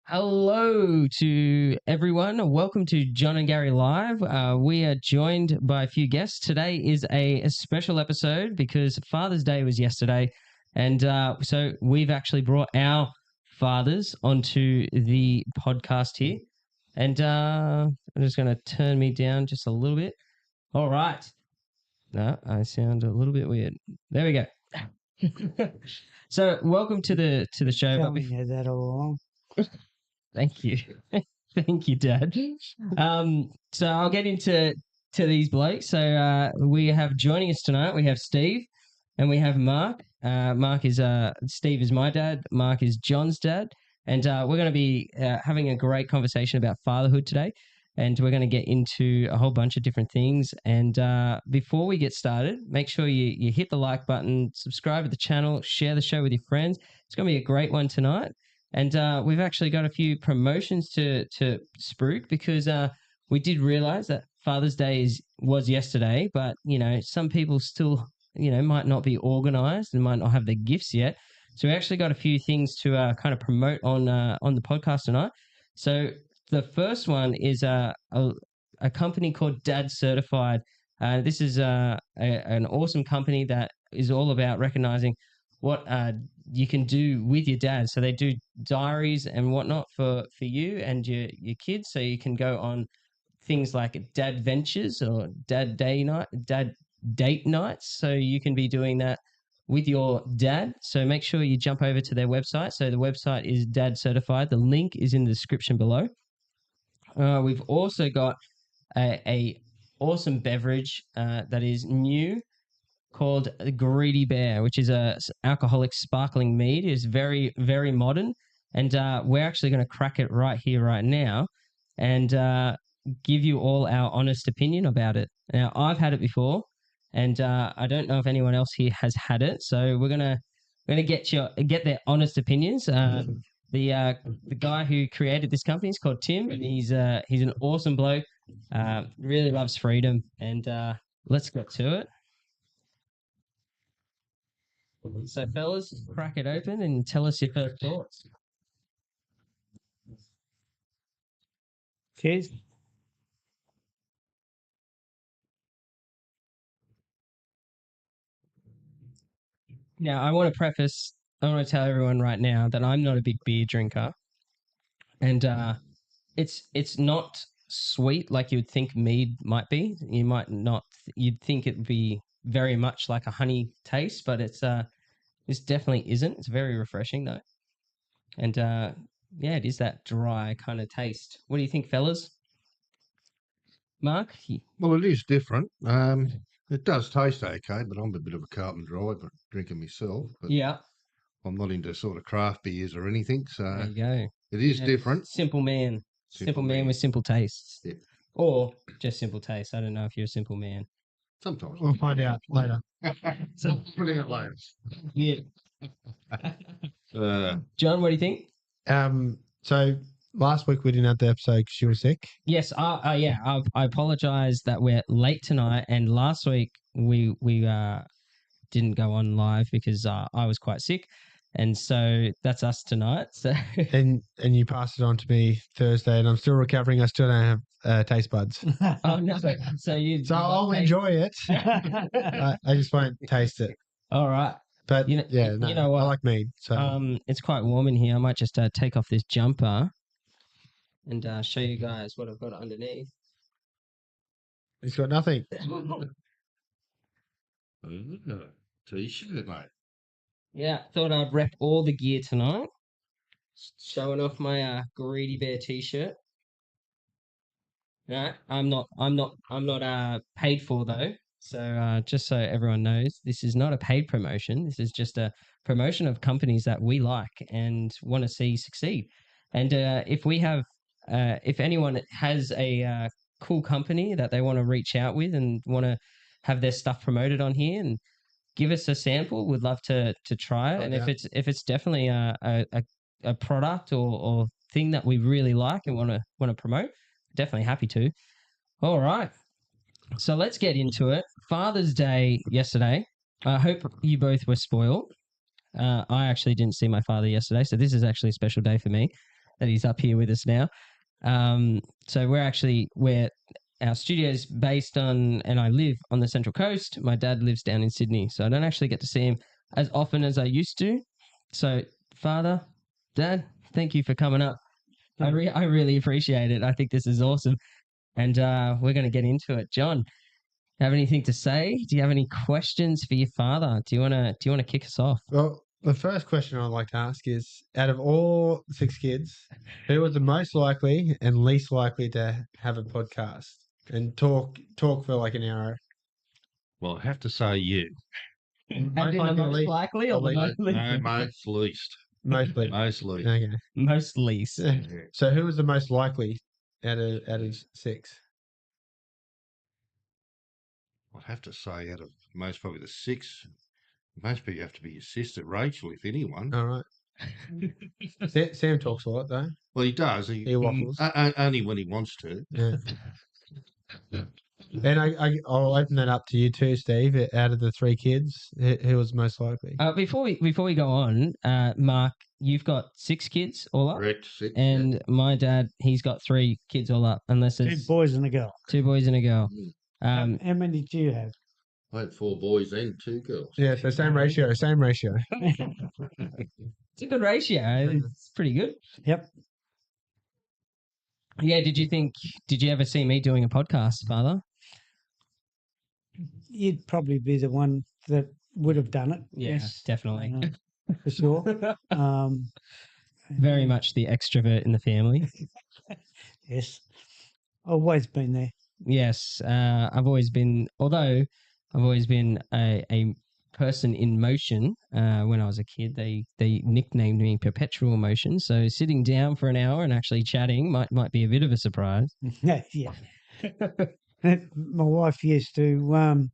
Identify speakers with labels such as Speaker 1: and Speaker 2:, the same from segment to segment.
Speaker 1: Hello to everyone. Welcome to John and Gary Live. We are joined by a few guests. Today is a special episode because Father's Day was yesterday. And so we've actually brought our fathers onto the podcast here. And I'm just going to turn me down just a little bit. All right. No, I sound a little bit weird. There we go. So welcome to the show.
Speaker 2: Tell me you had that all along.
Speaker 1: Thank you. Thank you, Dad. So I'll get into these blokes. So we have joining us tonight, we have Steve and we have Mark. Steve is my dad. Mark is John's dad. And we're going to be having a great conversation about fatherhood today. And we're going to get into a whole bunch of different things. And before we get started, make sure you hit the like button, subscribe to the channel, share the show with your friends. It's going to be a great one tonight. And we've actually got a few promotions to spruik because we did realize that Father's Day was yesterday, but, some people still, might not be organized and might not have their gifts yet. So we actually got a few things to kind of promote on the podcast tonight. So the first one is a company called Dad Certified. This is an awesome company that is all about recognizing what you can do with your dad. So they do diaries and whatnot for you and your kids. So you can go on things like dad ventures or dad date nights. So you can be doing that with your dad. So make sure you jump over to their website. So the website is Dad Certified. The link is in the description below. We've also got a awesome beverage that is new, called the Greedy Bear, which is a alcoholic sparkling mead. It is very, very modern, and we're actually going to crack it right here, right now, and give you all our honest opinion about it. Now, I've had it before, and I don't know if anyone else here has had it, so we're gonna get their honest opinions. The guy who created this company is called Tim, and he's an awesome bloke. Really loves freedom, and let's get to it. So, fellas, crack it open and tell us your first thoughts.
Speaker 2: Cheers.
Speaker 1: Now, I want to tell everyone right now that I'm not a big beer drinker, and it's not sweet like you would think mead might be. You'd think it would be very much like a honey taste, but this definitely isn't. It's very refreshing though, and yeah, it is that dry kind of taste. What do you think, fellas? Mark?
Speaker 3: Well, it is different. It does taste okay, but I'm a bit of a Carlton driver drinking myself. But
Speaker 1: Yeah.
Speaker 3: I'm not into sort of craft beers or anything, so
Speaker 1: There you go.
Speaker 3: it is different.
Speaker 1: Simple man. Simple man with simple tastes.
Speaker 3: Yeah.
Speaker 1: Or just simple tastes. I don't know if you're a simple man.
Speaker 3: Sometimes.
Speaker 2: We'll find out later.
Speaker 3: So putting it later.
Speaker 1: Yeah. John, what do you think?
Speaker 2: So last week we didn't have the episode because you were sick.
Speaker 1: Yes. Yeah. I apologize that we're late tonight, and last week we didn't go on live because I was quite sick, and so that's us tonight. So
Speaker 2: and you passed it on to me Thursday, and I'm still recovering. I still don't have taste buds.
Speaker 1: Oh no! So
Speaker 2: I'll enjoy it. I just won't taste it.
Speaker 1: All right.
Speaker 2: But you know what? I like mead. So
Speaker 1: it's quite warm in here. I might just take off this jumper and show you guys what I've got underneath.
Speaker 2: It's got nothing.
Speaker 3: T-shirt, mate.
Speaker 1: Yeah, thought I'd rep all the gear tonight. Showing off my Greedy Bear T-shirt. Right, I'm not paid for though. So just so everyone knows, this is not a paid promotion. This is just a promotion of companies that we like and want to see succeed. And if anyone has a cool company that they want to reach out with and want to have their stuff promoted on here and give us a sample, we'd love to try it. And if it's definitely a product or thing that we really like and want to promote, definitely happy to. All right. So let's get into it. Father's Day yesterday. I hope you both were spoiled. I actually didn't see my father yesterday, so this is actually a special day for me that he's up here with us now. So where our studio is based on, and I live on the Central Coast. My dad lives down in Sydney, so I don't actually get to see him as often as I used to. So, Father, Dad, thank you for coming up. I really appreciate it. I think this is awesome, and we're going to get into it. John, have anything to say? Do you have any questions for your father? Do you want to kick us off?
Speaker 2: Well, the first question I'd like to ask is, out of all 6 kids, who was the most likely and least likely to have a podcast and talk for like an hour?
Speaker 3: Well, I have to say you.
Speaker 1: Have been the most likely or the most least?
Speaker 3: No, most least.
Speaker 2: Mostly.
Speaker 3: Most least.
Speaker 2: Okay.
Speaker 1: Most least.
Speaker 2: So who was the most likely out of 6?
Speaker 3: I'd have to say out of most, probably the 6, most people have to be your sister, Rachel, if anyone.
Speaker 2: All right. Sam talks a lot though.
Speaker 3: Well, he does.
Speaker 2: He waffles.
Speaker 3: Only when he wants to.
Speaker 2: Yeah. And I'll open that up to you too, Steve. Out of the 3 kids, who was most likely?
Speaker 1: Before we go on, Mark, you've got 6 kids all up,
Speaker 3: Correct, 6.
Speaker 1: and my dad, he's got 3 kids all up, unless
Speaker 4: 2
Speaker 1: it's
Speaker 4: boys and a girl.
Speaker 1: 2 boys and a girl.
Speaker 4: How many do you have?
Speaker 3: I had 4 boys and 2 girls.
Speaker 2: Yeah, so same ratio.
Speaker 1: It's a good ratio. It's pretty good.
Speaker 4: Yep.
Speaker 1: Yeah. Did you ever see me doing a podcast, Father?
Speaker 4: You'd probably be the one that would have done it.
Speaker 1: Yeah,
Speaker 4: Yes,
Speaker 1: definitely.
Speaker 4: for sure.
Speaker 1: Very much the extrovert in the family.
Speaker 4: Yes. Always been there.
Speaker 1: Yes, I've always been a person in motion. When I was a kid, they nicknamed me Perpetual Motion. So sitting down for an hour and actually chatting might be a bit of a surprise.
Speaker 4: Yeah. My wife used to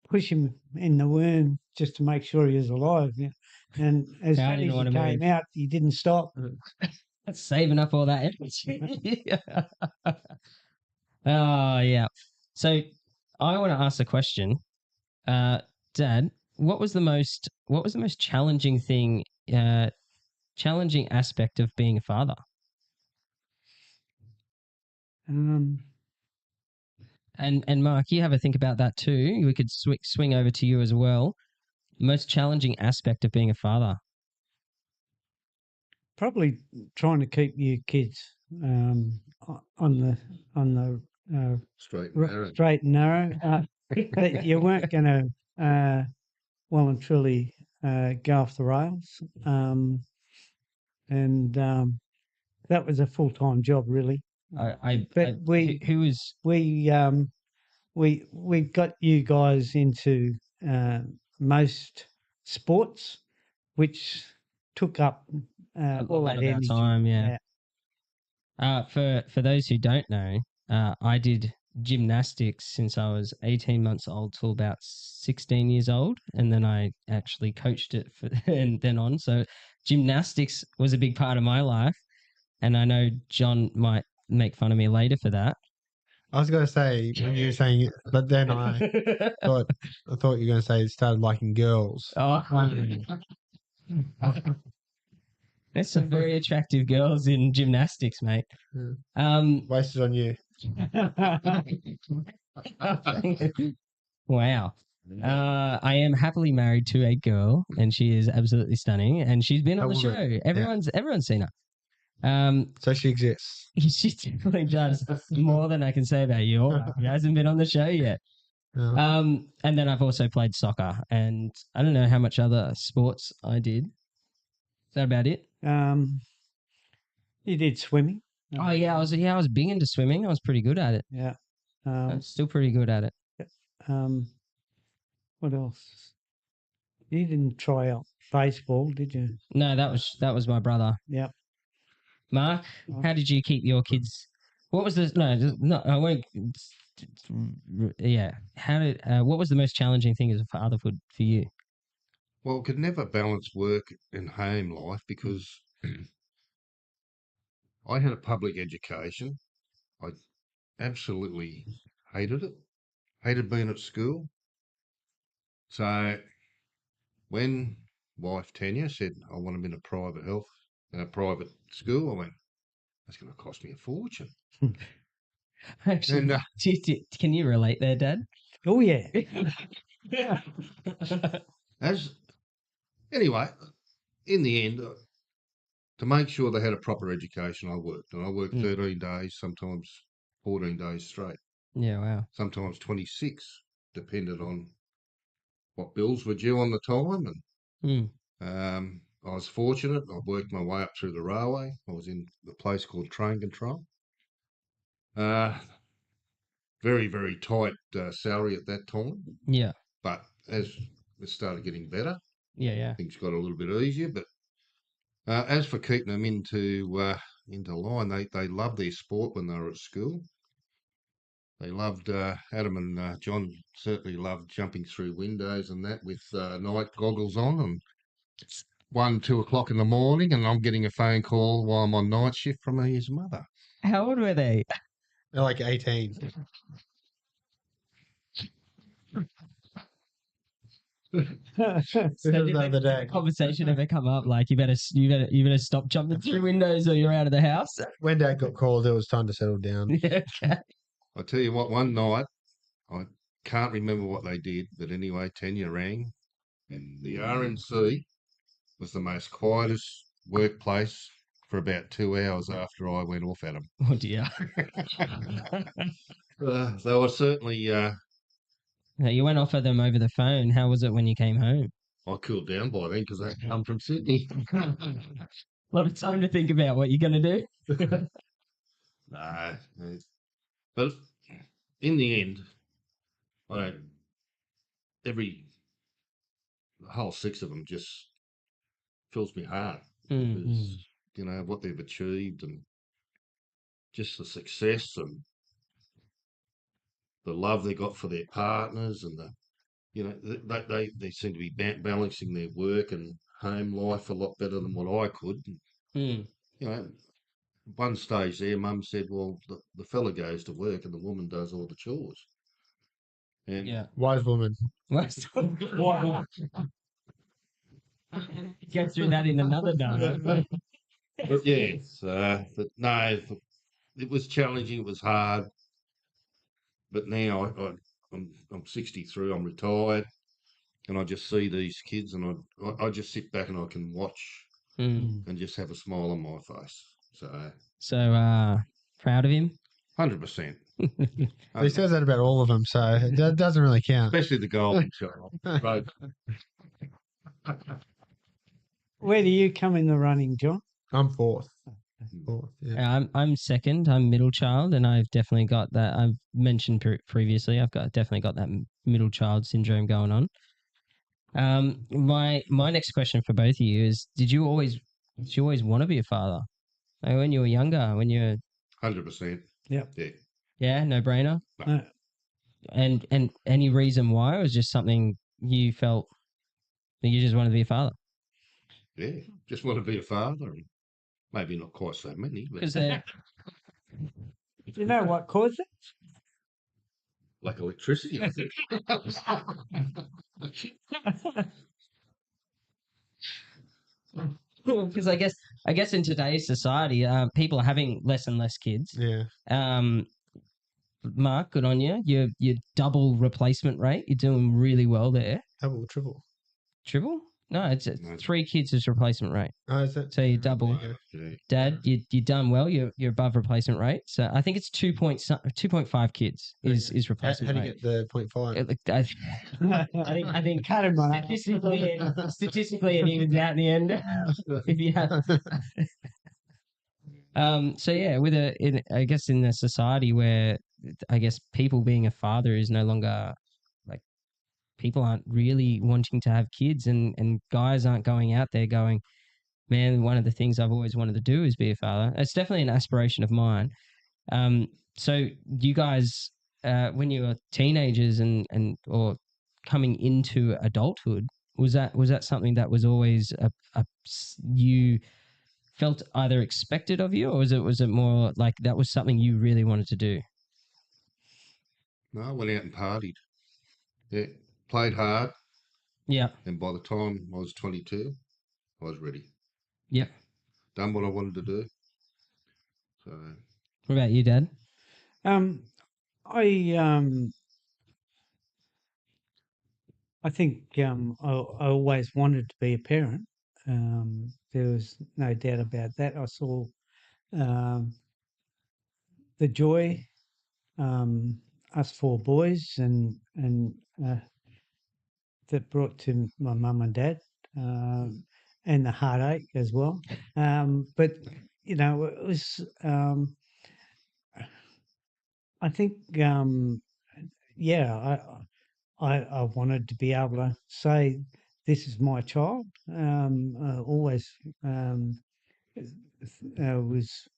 Speaker 4: push him in the womb just to make sure he was alive. Yeah. And as
Speaker 1: I
Speaker 4: soon
Speaker 1: didn't
Speaker 4: as
Speaker 1: want
Speaker 4: he
Speaker 1: to
Speaker 4: came
Speaker 1: move.
Speaker 4: out, he didn't stop.
Speaker 1: That's saving up all that energy. Oh yeah. So I want to ask a question, Dad. What was the most challenging thing, challenging aspect of being a father? And Mark, you have a think about that too. We could swing over to you as well. Most challenging aspect of being a father.
Speaker 4: Probably trying to keep your kids on the
Speaker 3: Straight and narrow.
Speaker 4: straight and narrow. That you weren't going to well and truly go off the rails. And that was a full-time job, really. But we got you guys into most sports, which took up all
Speaker 1: lot
Speaker 4: that
Speaker 1: of our
Speaker 4: energy.
Speaker 1: time. Yeah. For those who don't know, I did gymnastics since I was 18 months old till about 16 years old, and then I actually coached it and then on. So gymnastics was a big part of my life, and I know John might make fun of me later for that.
Speaker 2: I was going to say when you were saying it, but then I thought you were going to say you started liking girls.
Speaker 1: Oh, there's some very attractive girls in gymnastics, mate.
Speaker 2: Wasted on you.
Speaker 1: Wow. I am happily married to a girl, and she is absolutely stunning, and she's been on the show. Everyone's seen her.
Speaker 2: So she exists.
Speaker 1: She definitely does. More than I can say about you. He hasn't been on the show yet.
Speaker 2: No.
Speaker 1: And then I've also played soccer, and I don't know how much other sports I did. Is that about it?
Speaker 4: You did swimming.
Speaker 1: Oh yeah, I was big into swimming. I was pretty good at it.
Speaker 4: Yeah.
Speaker 1: I'm still pretty good at it.
Speaker 4: What else? You didn't try out baseball, did you?
Speaker 1: No, that was my brother.
Speaker 4: Yep.
Speaker 1: Mark, how did you keep your kids? What was the no? I won't. Yeah. What was the most challenging thing as a fatherhood for you?
Speaker 3: Well, could never balance work and home life because I had a public education. I absolutely hated it. Hated being at school. So when wife Tanya said, I want him in a private school. I went, that's going to cost me a fortune.
Speaker 1: Actually,
Speaker 3: And
Speaker 1: can you relate there, Dad?
Speaker 4: Oh, yeah.
Speaker 3: anyway, in the end, to make sure they had a proper education, I worked. And I worked 13 days, sometimes 14 days straight,
Speaker 1: Yeah, wow.
Speaker 3: sometimes 26, depended on what bills were due on the time. And I was fortunate. I worked my way up through the railway. I was in a place called Train Control. Very, very tight salary at that time.
Speaker 1: Yeah.
Speaker 3: But as it started getting better,
Speaker 1: Yeah.
Speaker 3: things got a little bit easier. But as for keeping them into line, they loved their sport when they were at school. They loved Adam and John certainly loved jumping through windows and that with night goggles on, and 1, 2 o'clock in the morning, and I'm getting a phone call while I'm on night shift from his mother.
Speaker 1: How old were they?
Speaker 2: They're like 18.
Speaker 1: So did
Speaker 2: the other day.
Speaker 1: conversation ever come up like you better stop jumping through windows or you're out of the house?
Speaker 2: When Dad got called, it was time to settle down.
Speaker 1: Yeah, okay.
Speaker 3: I tell you what, one night, I can't remember what they did, but anyway, Tanya rang, and the RNC was the most quietest workplace for about 2 hours after I went off at them.
Speaker 1: Oh dear.
Speaker 3: They were certainly,
Speaker 1: Now, you went off at them over the phone. How was it when you came home?
Speaker 3: I cooled down by then because I come from Sydney.
Speaker 1: A lot of time to think about what you're going to do.
Speaker 3: No, but in the end, the whole 6 of them just fills me heart because what they've achieved and just the success and the love they got for their partners, and they seem to be balancing their work and home life a lot better than what I could.
Speaker 1: Mm.
Speaker 3: One stage there, Mum said, "Well, the fella goes to work and the woman does all the chores." And
Speaker 1: Yeah.
Speaker 2: Wise woman.
Speaker 1: Wow. Go through that in another day.
Speaker 3: but yes, but no, it was challenging. It was hard. But now I'm 63. I'm retired, and I just see these kids, and I just sit back and I can watch and just have a smile on my face.
Speaker 1: So proud of him.
Speaker 3: 100%.
Speaker 2: He says that about all of them, so it doesn't really count.
Speaker 3: Especially the golden child. Right.
Speaker 4: Where do you come in the running, John?
Speaker 2: I'm fourth. Yeah.
Speaker 1: I'm second. I'm middle child, and I've definitely got that. I've mentioned previously. I've definitely got that middle child syndrome going on. My next question for both of you is: Did you always want to be a father? Like when you were younger, when you were
Speaker 3: 100%.
Speaker 4: Yep.
Speaker 1: yeah, no brainer.
Speaker 4: No.
Speaker 1: And any reason why, or was just something you felt that you just wanted to be a father?
Speaker 3: Yeah, just want to be a father, and maybe not quite so many, but
Speaker 1: Because
Speaker 4: Do you know what caused it?
Speaker 3: like electricity, I think.
Speaker 1: because I guess in today's society, people are having less and less kids.
Speaker 2: Yeah.
Speaker 1: Mark, good on you. You're double replacement rate. You're doing really well there.
Speaker 2: Double, triple.
Speaker 1: Triple? No, it's 3 kids is replacement rate.
Speaker 2: Oh, is that?
Speaker 1: So you double.
Speaker 3: Yeah.
Speaker 1: Dad, you done well. You're above replacement rate. So I think it's 2.5 kids is
Speaker 2: How
Speaker 1: replacement
Speaker 2: do you
Speaker 1: rate.
Speaker 2: get the 0.5?
Speaker 1: I think
Speaker 4: Cut him on
Speaker 1: statistically it evens out in the end. If you have. So yeah, I guess in a society where I guess people being a father is no longer like people aren't really wanting to have kids, and guys aren't going out there going, man, one of the things I've always wanted to do is be a father. It's definitely an aspiration of mine. So you guys, when you were teenagers or coming into adulthood, was that something that was always you felt either expected of you, or was it more like that was something you really wanted to do?
Speaker 3: No, I went out and partied. Yeah, played hard.
Speaker 1: Yeah.
Speaker 3: And by the time I was 22, I was ready.
Speaker 1: Yep.
Speaker 3: Done what I wanted to do. So
Speaker 1: What about you, Dad?
Speaker 4: I I think I always wanted to be a parent. There was no doubt about that. I saw um, the joy us four boys and that brought to my mum and dad, and the heartache as well. But you know, it was. I think, yeah, I wanted to be able to say, "This is my child." Always was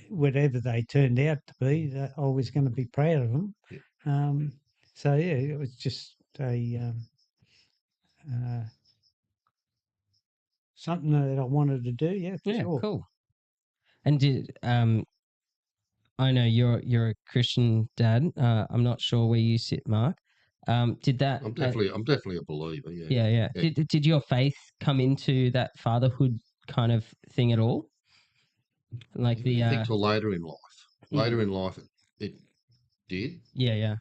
Speaker 4: whatever they turned out to be, that I was going to be proud of them.
Speaker 3: Yeah.
Speaker 4: So yeah, it was just a uh, something that I wanted to do. Yeah, for
Speaker 1: Yeah,
Speaker 4: sure.
Speaker 1: cool. And did I know you're a Christian dad. I'm not sure where you sit, Mark. Did that?
Speaker 3: I'm definitely a believer.
Speaker 1: Yeah, yeah.
Speaker 3: Yeah.
Speaker 1: Did your faith come into that fatherhood kind of thing at all? Like the
Speaker 3: I think till later in life. Later
Speaker 1: Mm.
Speaker 3: in life, it did.
Speaker 1: Yeah, yeah.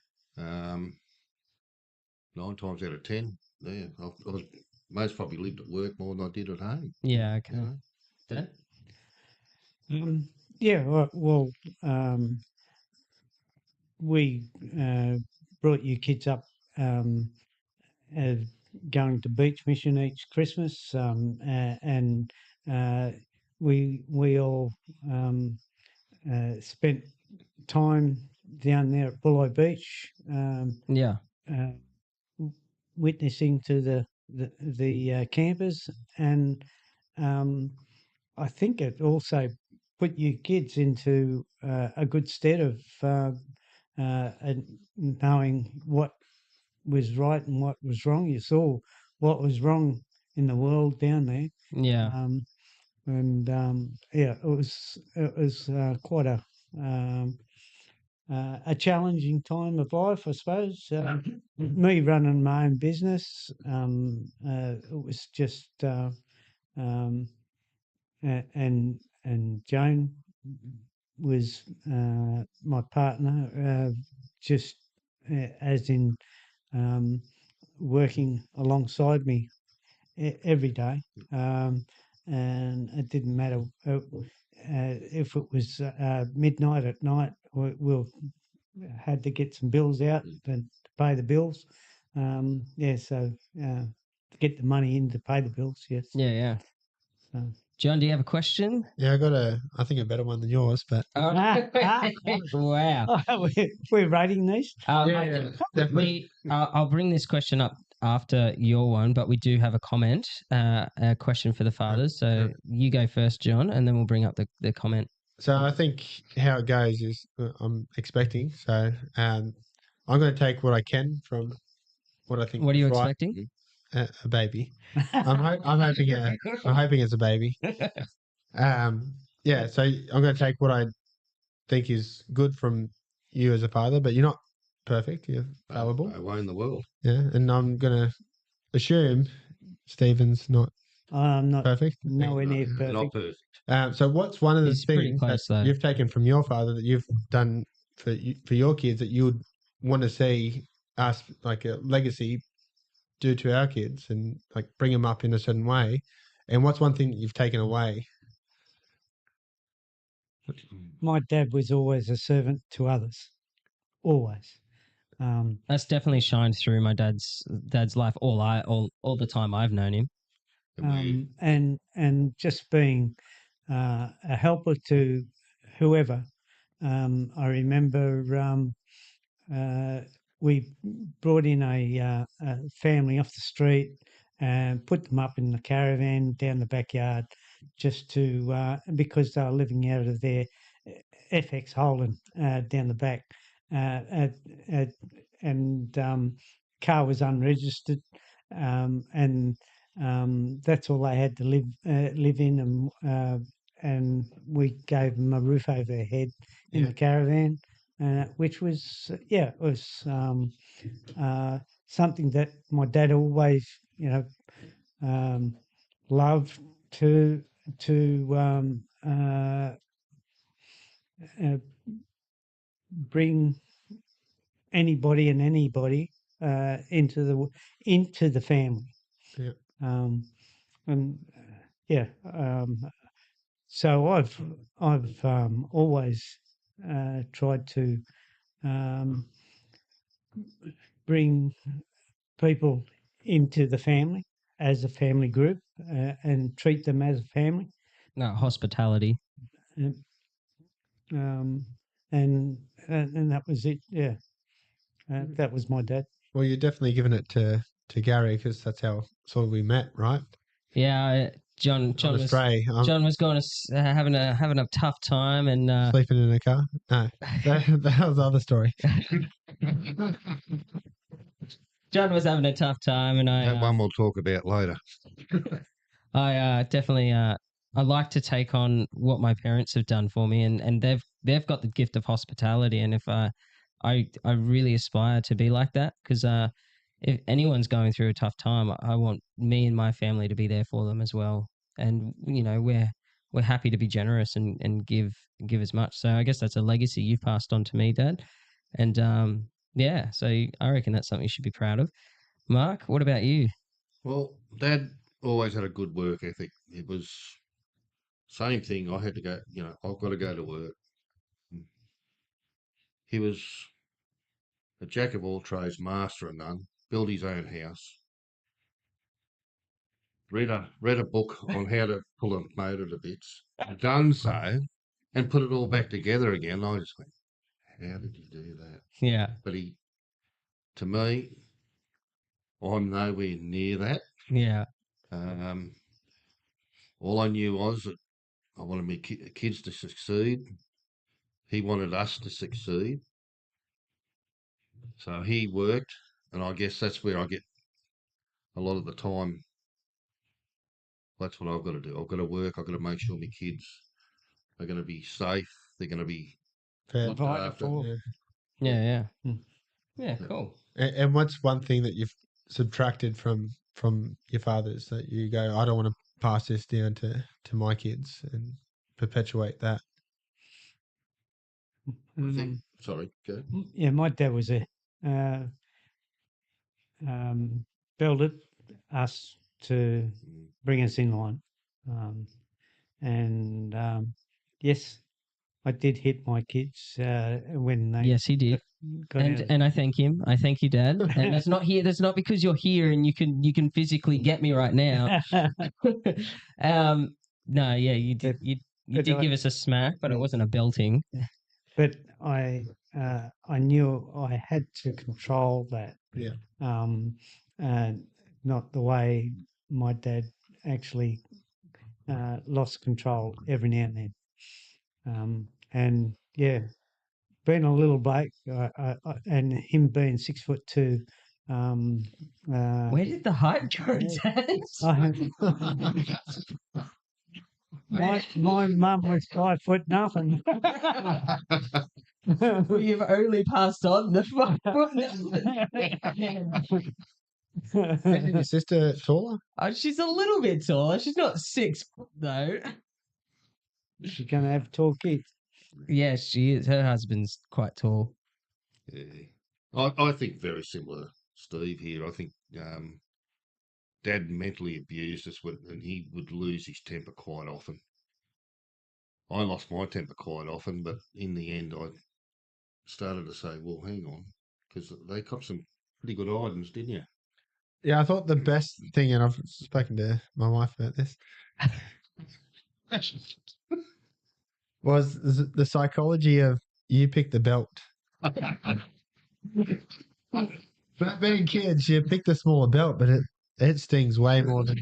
Speaker 3: 9 times out of 10, yeah, I was most probably lived at work more than I did at home.
Speaker 1: Yeah, okay.
Speaker 3: You know?
Speaker 1: Dad?
Speaker 4: Yeah, well, we brought you kids up um, uh, going to beach mission each Christmas, and uh, we all spent time down there at Bulli Beach,
Speaker 1: Yeah.
Speaker 4: uh, witnessing to the campers, and um, I think it also put you kids into a good stead of knowing what was right and what was wrong. You saw what was wrong in the world down there,
Speaker 1: Yeah.
Speaker 4: and yeah, it was quite a challenging time of life, I suppose. Me running my own business, it was just um, and Joan was my partner, just as in working alongside me every day, and it didn't matter if it was midnight at night. We'll had to get some bills out and to pay the bills. Yeah, so to get the money in to pay the bills. Yes.
Speaker 1: Yeah, yeah.
Speaker 4: So.
Speaker 1: John, do you have a question?
Speaker 2: Yeah, I think a better one than yours, but
Speaker 1: Wow.
Speaker 4: We're rating these.
Speaker 2: definitely.
Speaker 1: I'll bring this question up after your one, but we do have a comment, a question for the fathers. So you go first, John, and then we'll bring up the comment.
Speaker 2: So I think how it goes is I'm expecting. So I'm going to take what I can from what I think.
Speaker 1: What are you
Speaker 2: is right.
Speaker 1: expecting?
Speaker 2: A baby. I'm hoping it's a baby. Yeah. So I'm going to take what I think is good from you as a father, but you're not perfect. You're fallible.
Speaker 3: No way in the world.
Speaker 2: Yeah, and I'm going to assume Stephen's not
Speaker 4: I'm not
Speaker 2: perfect.
Speaker 4: nowhere near perfect.
Speaker 3: Not perfect.
Speaker 2: So what's one of the
Speaker 1: He's pretty
Speaker 2: things that
Speaker 1: close, though.
Speaker 2: you've taken from your father that you've done for your kids that you would want to see us, like a legacy, do to our kids and like bring them up in a certain way? And what's one thing that you've taken away?
Speaker 4: My dad was always a servant to others, always.
Speaker 1: That's definitely shined through my dad's life all the time I've known him.
Speaker 4: And just being a helper to whoever. I remember we brought in a family off the street and put them up in the caravan down the backyard, just to because they were living out of their FX Holden down the back, at, and car was unregistered, and that's all they had to live in, and we gave them a roof over their head in the caravan, which was it was something that my dad always, loved to uh, bring anybody into the family.
Speaker 2: Yeah.
Speaker 4: And yeah, so I've always tried to bring people into the family as a family group and treat them as a family.
Speaker 1: No, hospitality.
Speaker 4: And, um, and that was it. Yeah, that was my dad.
Speaker 2: Well, you're definitely giving it to Gary because that's how sort of we met, right?
Speaker 1: Yeah, John
Speaker 2: On
Speaker 1: was
Speaker 2: Astray. I'm
Speaker 1: John was going to having a tough time, and
Speaker 2: sleeping in a car. No, that was the other story.
Speaker 1: John was having a tough time, and
Speaker 3: That one we'll talk about later.
Speaker 1: I definitely I like to take on what my parents have done for me, and they've got the gift of hospitality, and if I really aspire to be like that, because if anyone's going through a tough time, I want me and my family to be there for them as well, and we're happy to be generous and give as much. So I guess that's a legacy you've passed on to me, Dad, and yeah, so I reckon that's something you should be proud of. Mark, what about you?
Speaker 3: Well, Dad always had a good work ethic. It was same thing. I had to go, I've got to go to work. He was a jack of all trades, master of none, built his own house, read a book on how to pull a motor to bits, done so, and put it all back together again. I just went, how did he do that?
Speaker 1: Yeah,
Speaker 3: But to me, I'm nowhere near that.
Speaker 1: yeah,
Speaker 3: All I knew was that I wanted my kids to succeed. He wanted us to succeed. So he worked, and I guess that's where I get a lot of the time. That's what I've got to do. I've got to work. I've got to make sure my kids are going to be safe. They're going to be
Speaker 2: Fair.
Speaker 3: looked
Speaker 4: Provided
Speaker 3: after.
Speaker 4: for.
Speaker 1: yeah.
Speaker 4: Mm.
Speaker 1: Yeah, cool.
Speaker 2: And what's one thing that you've subtracted from your father's that you go, I don't want to pass this down to my kids and perpetuate that?
Speaker 3: I think. Sorry, go.
Speaker 4: Yeah, my dad was a builded us to bring us in line, and yes, I did hit my kids when they
Speaker 1: Yes, he did.
Speaker 4: got out.
Speaker 1: And I thank him. I thank you, Dad. And that's not here. That's not because you're here and you can physically get me right now. No, yeah, you did. You did give us a smack, but it wasn't a belting.
Speaker 4: But I knew I had to control that.
Speaker 2: Yeah.
Speaker 4: Not the way my dad actually lost control every now and then. And yeah, being a little bloke and him being 6'2".
Speaker 1: Where did the height go, Dad?
Speaker 4: My mum was 5 foot nothing.
Speaker 1: Well, you've only passed on the 5 foot.
Speaker 2: Isn't your sister taller?
Speaker 1: Oh, she's a little bit taller. She's not 6 foot though.
Speaker 4: She's going to have tall kids.
Speaker 1: Yes, she is. Her husband's quite tall.
Speaker 3: Yeah, I think very similar, Steve. Here, I think Dad mentally abused us, and he would lose his temper quite often. I lost my temper quite often, but in the end, I started to say, "Well, hang on," because they copped some pretty good items, didn't you?
Speaker 2: Yeah, I thought the best thing, and I've spoken to my wife about this, was the psychology of you pick the belt. But being kids, you pick the smaller belt, but it stings way more than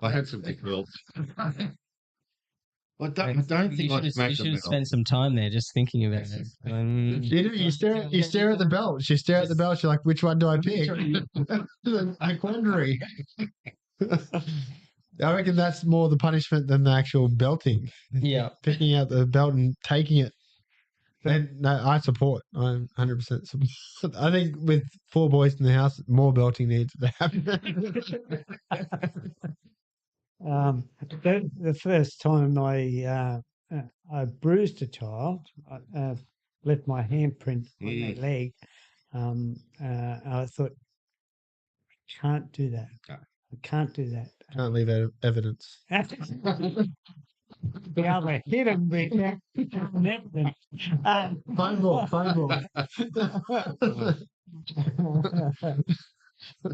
Speaker 3: I had some big belts. I don't think
Speaker 1: You
Speaker 3: I smacked
Speaker 1: should
Speaker 3: them
Speaker 1: have spent some time there just thinking about it.
Speaker 2: you do. You stare at the belt. You stare at the belt. You're like, which one do I pick? A quandary. I reckon that's more the punishment than the actual belting.
Speaker 1: Yeah.
Speaker 2: Picking out the belt and taking it. And no, I support. I'm 100% support. I think with 4 boys in the house, more belting needs to happen.
Speaker 4: The first time I bruised a child, I left my handprint on their leg. I thought, can't do that.
Speaker 3: No.
Speaker 4: I can't do that.
Speaker 2: Can't leave evidence.
Speaker 4: Be able to hit him with that.
Speaker 2: Phone ball.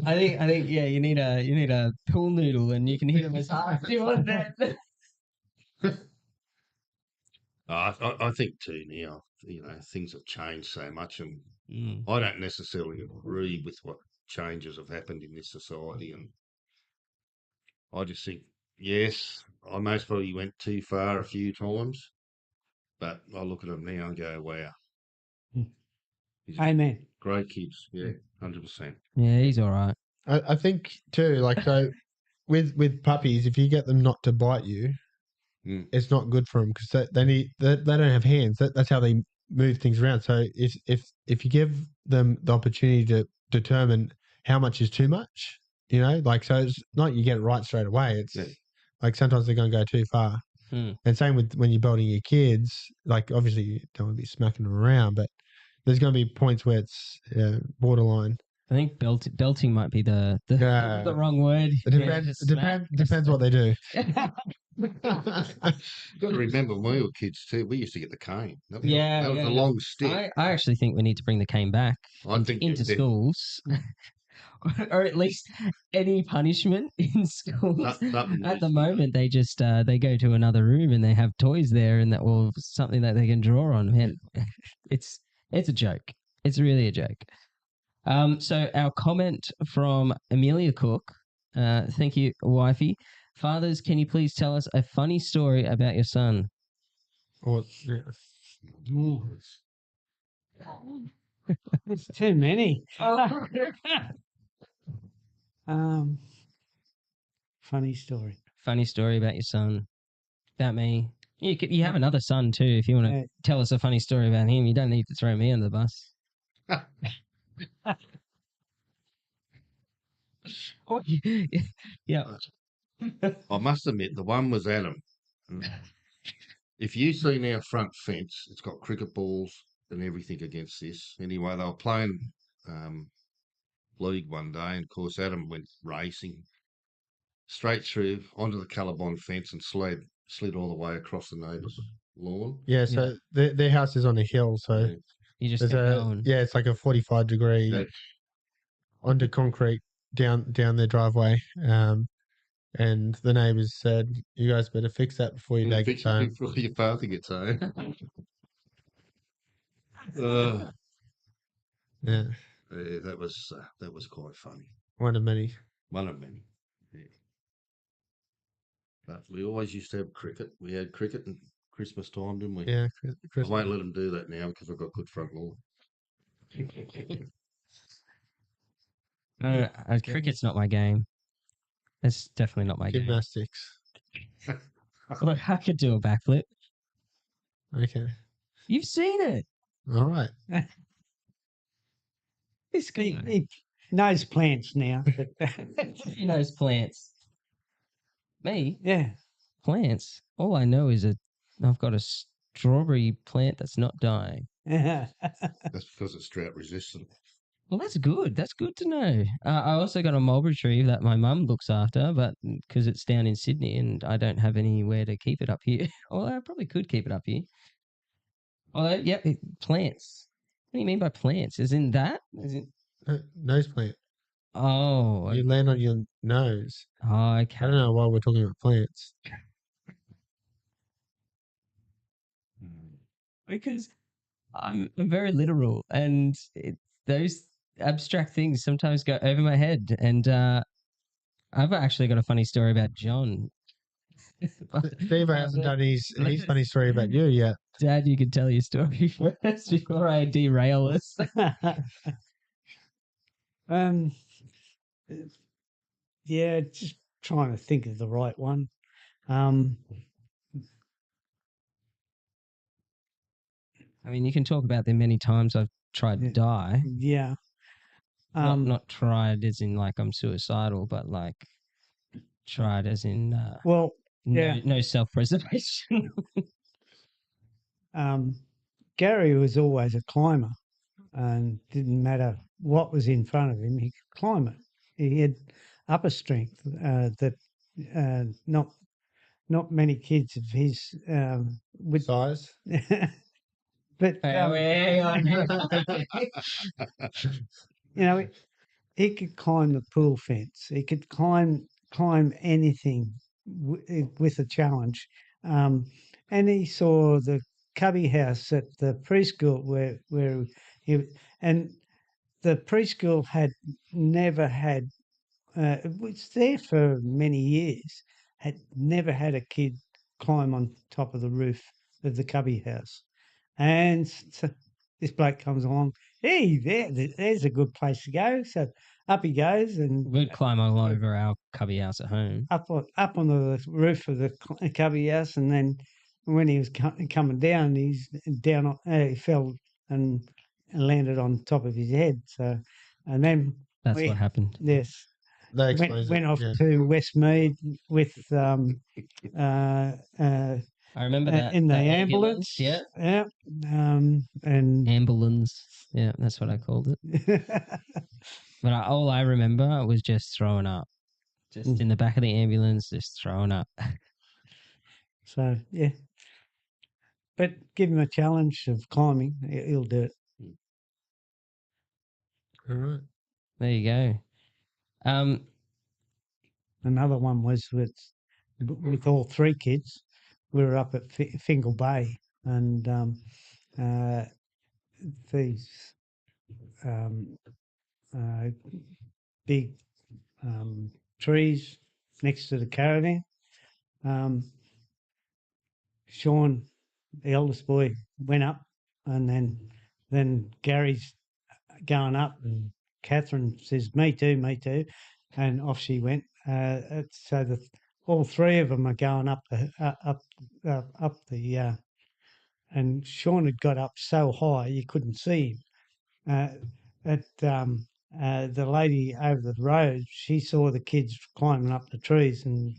Speaker 1: I think, yeah, you need a pool noodle, and you can hit them as hard as you want. That.
Speaker 3: I think too now, things have changed so much, and I don't necessarily agree with what changes have happened in this society, and I just think, yes, I most probably went too far a few times, but I look at them now and go, wow.
Speaker 4: Amen.
Speaker 3: Great kids, yeah, 100%.
Speaker 1: Yeah, he's all right.
Speaker 2: I think too, like, so with puppies, if you get them not to bite you, it's not good for them because they don't have hands. That's how they move things around. So if you give them the opportunity to determine how much is too much, like, so it's not you get it right straight away. It's like sometimes they're going to go too far. And same with when you're belting your kids. Like, obviously you don't want to be smacking them around, but there's going to be points where it's borderline.
Speaker 1: I think belting might be the wrong word.
Speaker 2: It depends what they do.
Speaker 3: You've got to remember, when we were kids too, we used to get the cane. That was a long stick.
Speaker 1: I actually think we need to bring the cane back into schools. Or at least any punishment in schools. At the moment, they just they go to another room and they have toys there, and something that they can draw on. Man, it's a joke. It's really a joke. So our comment from Amelia Cook. Thank you, wifey. Fathers, can you please tell us a funny story about your son?
Speaker 4: It's too many. Funny story.
Speaker 1: Funny story about your son. About me. You have another son too. If you want to tell us a funny story about him, you don't need to throw me under the bus. Yeah.
Speaker 3: I must admit, the one was Adam. If you seen our front fence, it's got cricket balls and everything against this. Anyway, they were playing league one day, and of course Adam went racing straight through onto the Colorbond fence and slid all the way across the neighbour's lawn.
Speaker 2: Yeah, so their house is on a hill, so
Speaker 1: you just kept going.
Speaker 2: Yeah, it's like a 45-degree onto concrete down their driveway. And the neighbours said, "You guys better fix that before your dad gets home."
Speaker 3: Before your father gets home.
Speaker 2: Yeah,
Speaker 3: that was quite funny.
Speaker 2: one of many.
Speaker 3: Yeah. But we always used to have cricket. We had cricket at Christmas time, didn't we?
Speaker 2: Yeah,
Speaker 3: I won't let them do that now because I've got good front lawn.
Speaker 1: Cricket's not my game. It's definitely not my
Speaker 2: Gymnastics.
Speaker 1: game. Look, I could do a backflip.
Speaker 2: Okay.
Speaker 1: You've seen it.
Speaker 2: All right.
Speaker 4: He knows plants now.
Speaker 1: He knows plants. Me?
Speaker 4: Yeah.
Speaker 1: Plants. All I know is I've got a strawberry plant that's not dying.
Speaker 3: That's because it's drought resistant.
Speaker 1: Well, that's good. That's good to know. I also got a mulberry tree that my mum looks after, but because it's down in Sydney and I don't have anywhere to keep it up here. Although I probably could keep it up here. Although, plants. What do you mean by plants? Is in that? Is it
Speaker 2: nose plant?
Speaker 1: Oh.
Speaker 2: You land on your nose.
Speaker 1: Oh, okay.
Speaker 2: I don't know why we're talking about plants.
Speaker 1: Because I'm very literal, and those abstract things sometimes go over my head. And I've actually got a funny story about John.
Speaker 2: Steve hasn't done his funny story about you yet.
Speaker 1: Dad, you can tell your story first before I derail us.
Speaker 4: Yeah, just trying to think of the right one.
Speaker 1: I mean, you can talk about the many times I've tried to
Speaker 4: Yeah.
Speaker 1: die.
Speaker 4: Yeah.
Speaker 1: Not tried as in like I'm suicidal, but like tried as in
Speaker 4: Well, yeah.
Speaker 1: no self-preservation.
Speaker 4: Gary was always a climber, and didn't matter what was in front of him, he could climb it. He had upper strength that not many kids of his would.
Speaker 2: Size.
Speaker 4: But
Speaker 1: Hang on.
Speaker 4: you know, he could climb the pool fence. He could climb anything with a challenge. And he saw the cubby house at the preschool where he, and the preschool had never had. It was there for many years. Had never had a kid climb on top of the roof of the cubby house. And so this bloke comes along. Hey, there's a good place to go. So up he goes and
Speaker 1: We'd climb all over our cubby house at home.
Speaker 4: up onto the roof of the cubby house, and then when he was coming down, he's down. He fell and landed on top of his head. So, and then
Speaker 1: That's what happened.
Speaker 4: Yes,
Speaker 2: That explains
Speaker 4: went
Speaker 2: it.
Speaker 4: off
Speaker 2: Yeah.
Speaker 4: to Westmead with
Speaker 1: I remember that
Speaker 4: in the
Speaker 1: that
Speaker 4: ambulance.
Speaker 1: Yeah,
Speaker 4: Yeah. And
Speaker 1: ambulance. Yeah, that's what I called it. But all I remember was just throwing up, just in the back of the ambulance, just throwing up.
Speaker 4: So yeah, but give him a challenge of climbing, he'll do it.
Speaker 2: All right.
Speaker 1: There you go.
Speaker 4: Another one was with all three kids. We were up at Fingal Bay, and these uh, big trees next to the caravan. Sean, the eldest boy, went up, and then Gary's going up, and Catherine says, "Me too, me too," and off she went. So all three of them are going up the and Sean had got up so high you couldn't see him. The lady over the road, she saw the kids climbing up the trees, and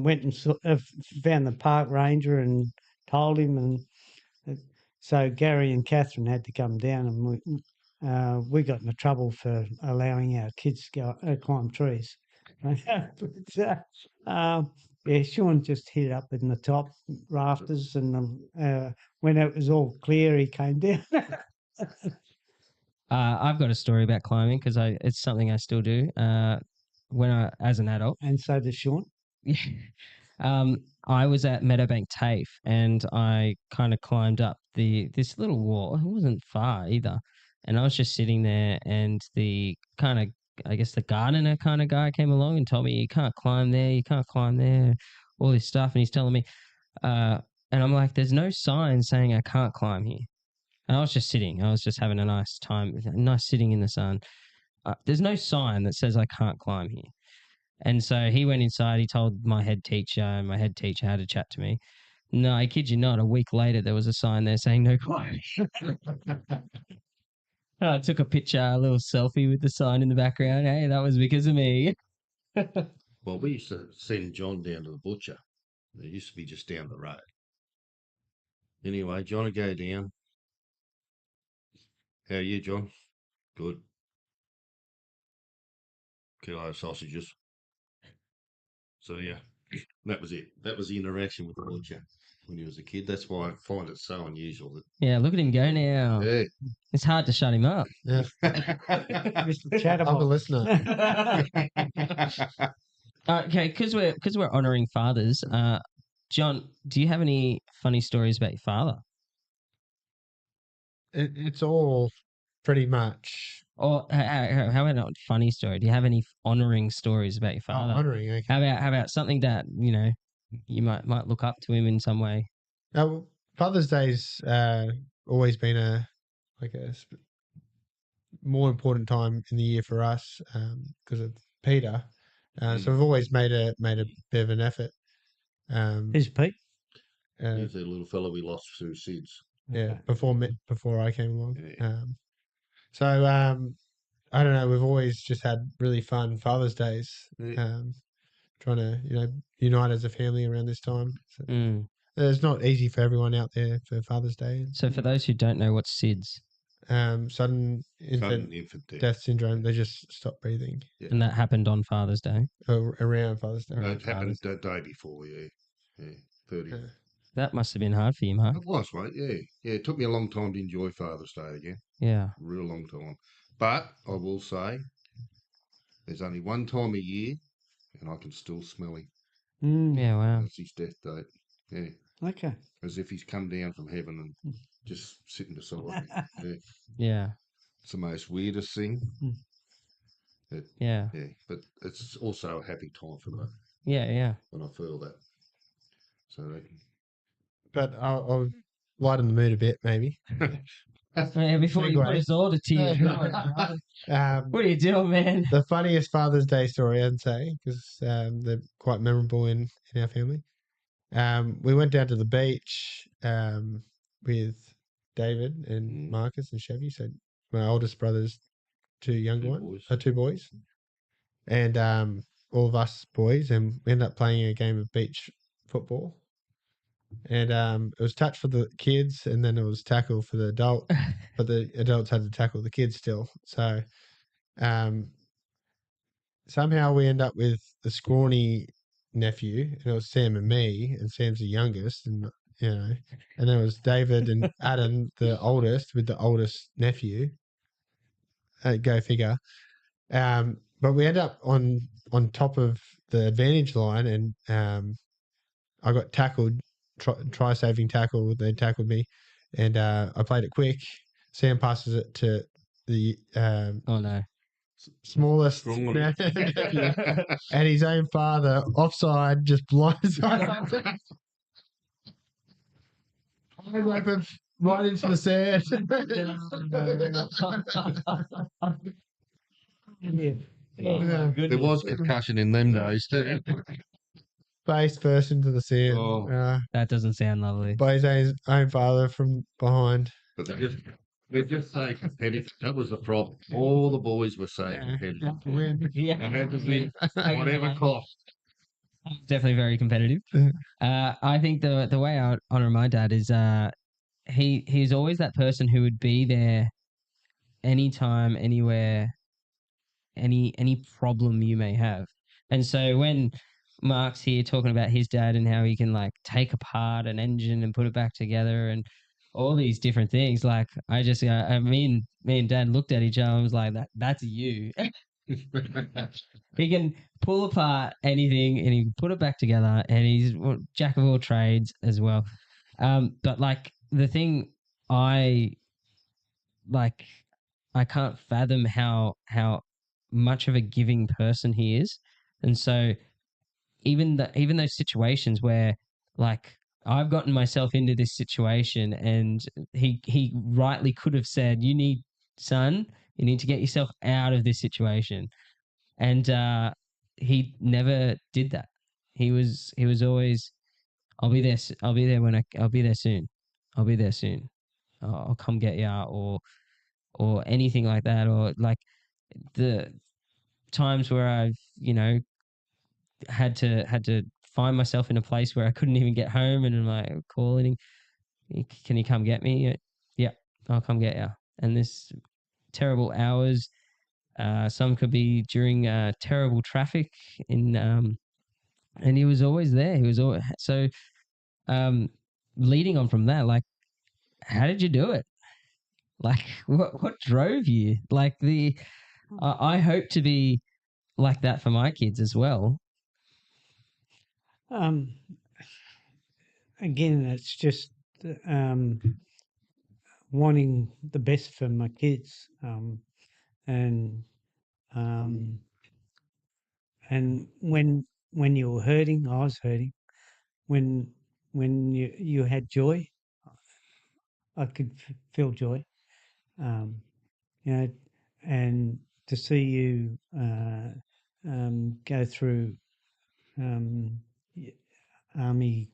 Speaker 4: went and found the park ranger and told him, and so Gary and Catherine had to come down, and we got into trouble for allowing our kids to go climb trees. But, yeah, Sean just hit up in the top rafters, and when it was all clear, he came down.
Speaker 1: I've got a story about climbing because it's something I still do. As an adult,
Speaker 4: And so does Sean.
Speaker 1: I was at Meadowbank TAFE and I kind of climbed up this little wall. It wasn't far either, and I was just sitting there, and the kind of, I guess, the gardener kind of guy came along and told me, "You can't climb there, you can't climb there," all this stuff, and he's telling me, and I'm like, "There's no sign saying I can't climb here." And I was just sitting. I was just having a nice time, nice sitting in the sun. There's no sign that says I can't climb here. And so he went inside. He told my head teacher, and my head teacher had a chat to me. No, I kid you not. A week later, there was a sign there saying no climbing. I took a picture, a little selfie with the sign in the background. Hey, that was because of me.
Speaker 3: Well, we used to send John down to the butcher. It used to be just down the road. Anyway, John would go down. How are you, John? Good. Kilo of sausages. So yeah, that was it. That was the interaction with the butcher when he was a kid. That's why I find it so unusual that
Speaker 1: Yeah, look at him go now.
Speaker 3: yeah.
Speaker 1: It's hard to shut him up.
Speaker 2: Yeah.
Speaker 4: Mr.
Speaker 2: I'm a
Speaker 4: Chatterbox.
Speaker 2: listener.
Speaker 1: Okay, because we're honoring fathers. John, do you have any funny stories about your father?
Speaker 2: It's all pretty much
Speaker 1: Or how about a funny story? Do you have any honoring stories about your father?
Speaker 2: honouring. Okay.
Speaker 1: How about something that you might look up to him in some way?
Speaker 2: Father's Day's always been a more important time in the year for us because of Peter. So we've always made a bit of an effort.
Speaker 4: Who's Pete?
Speaker 3: He's a little fellow we lost through SIDS.
Speaker 2: Yeah,
Speaker 4: Okay.
Speaker 2: before I came along.
Speaker 3: Yeah.
Speaker 2: So I don't know. We've always just had really fun Father's Days.
Speaker 3: Yeah.
Speaker 2: Trying to unite as a family around this time. So,
Speaker 1: Mm.
Speaker 2: it's not easy for everyone out there for Father's Day.
Speaker 1: So for those who don't know, what's SIDS?
Speaker 2: Sudden infant
Speaker 3: infant death.
Speaker 2: death syndrome. They just stop breathing
Speaker 1: And that happened on Father's Day.
Speaker 2: around Father's Day.
Speaker 3: No,
Speaker 1: Around
Speaker 3: it happened
Speaker 1: Father's
Speaker 3: the day before, yeah. 30th.
Speaker 2: Yeah.
Speaker 1: That must have been hard for you, Mark.
Speaker 3: It was, mate, yeah. Yeah, it took me a long time to enjoy Father's Day again.
Speaker 1: Yeah.
Speaker 3: A real long time. But I will say, there's only one time a year, and I can still smell him.
Speaker 1: Yeah, wow.
Speaker 3: That's his death date. Yeah,
Speaker 4: Okay.
Speaker 3: as if he's come down from heaven and just sitting beside me. Yeah,
Speaker 1: Yeah.
Speaker 3: it's the most weirdest thing.
Speaker 1: Yeah.
Speaker 3: Yeah, but it's also a happy time for that
Speaker 1: Yeah, yeah.
Speaker 3: when I feel that. So,
Speaker 2: But I'll lighten the mood a bit, maybe.
Speaker 1: Yeah, before you put
Speaker 2: Segue.
Speaker 1: us all to tears. What are you doing, man?
Speaker 2: The funniest Father's Day story, I'd say, because they're quite memorable in our family. We went down to the beach with David and Marcus and Chevy. So my oldest brother's two boys, and all of us boys, and we ended up playing a game of beach football. And it was touch for the kids, and then it was tackle for the adult, but the adults had to tackle the kids still. So somehow we end up with the scrawny nephew, and it was Sam and me, and Sam's the youngest, and and then it was David and Adam, the oldest, with the oldest nephew. Go figure. But we end up on top of the advantage line, and I got tackled, try saving tackle. They tackled me, and I played it quick. Sam passes it to the
Speaker 1: Oh no.
Speaker 2: smallest and his own father offside, just blindside. Eyes open right into the sand.
Speaker 3: there was concussion in them days too.
Speaker 2: Face first into the sand.
Speaker 3: Oh.
Speaker 1: That doesn't sound lovely.
Speaker 2: By his own father from behind.
Speaker 3: But they're just so competitive. That was the problem. All the boys were so competitive.
Speaker 1: Yeah.
Speaker 3: It had to be whatever cost.
Speaker 1: Definitely very competitive. I think the way I honor my dad is he's always that person who would be there anytime, anywhere, any problem you may have. And so when Mark's here talking about his dad and how he can like take apart an engine and put it back together and all these different things, like I just me and Dad looked at each other and was like, that's you. He can pull apart anything and he can put it back together, and he's jack of all trades as well. But like the thing I like, I can't fathom how much of a giving person he is. And so even those situations where like I've gotten myself into this situation, and he rightly could have said, you need to get yourself out of this situation. And he never did that. He was always, I'll be there I'll be there soon. I'll be there soon. I'll come get you, or anything like that, or like the times where I've had to find myself in a place where I couldn't even get home, and I'm like calling, can you come get me? Yeah, I'll come get you. And this terrible hours, some could be during terrible traffic and he was always there. He was always so. Leading on from that, like, how did you do it? Like, what drove you? Like I hope to be like that for my kids as well.
Speaker 4: Again, it's just wanting the best for my kids, and when you were hurting, I was hurting. When you had joy, I could feel joy. You know, and to see you go through army,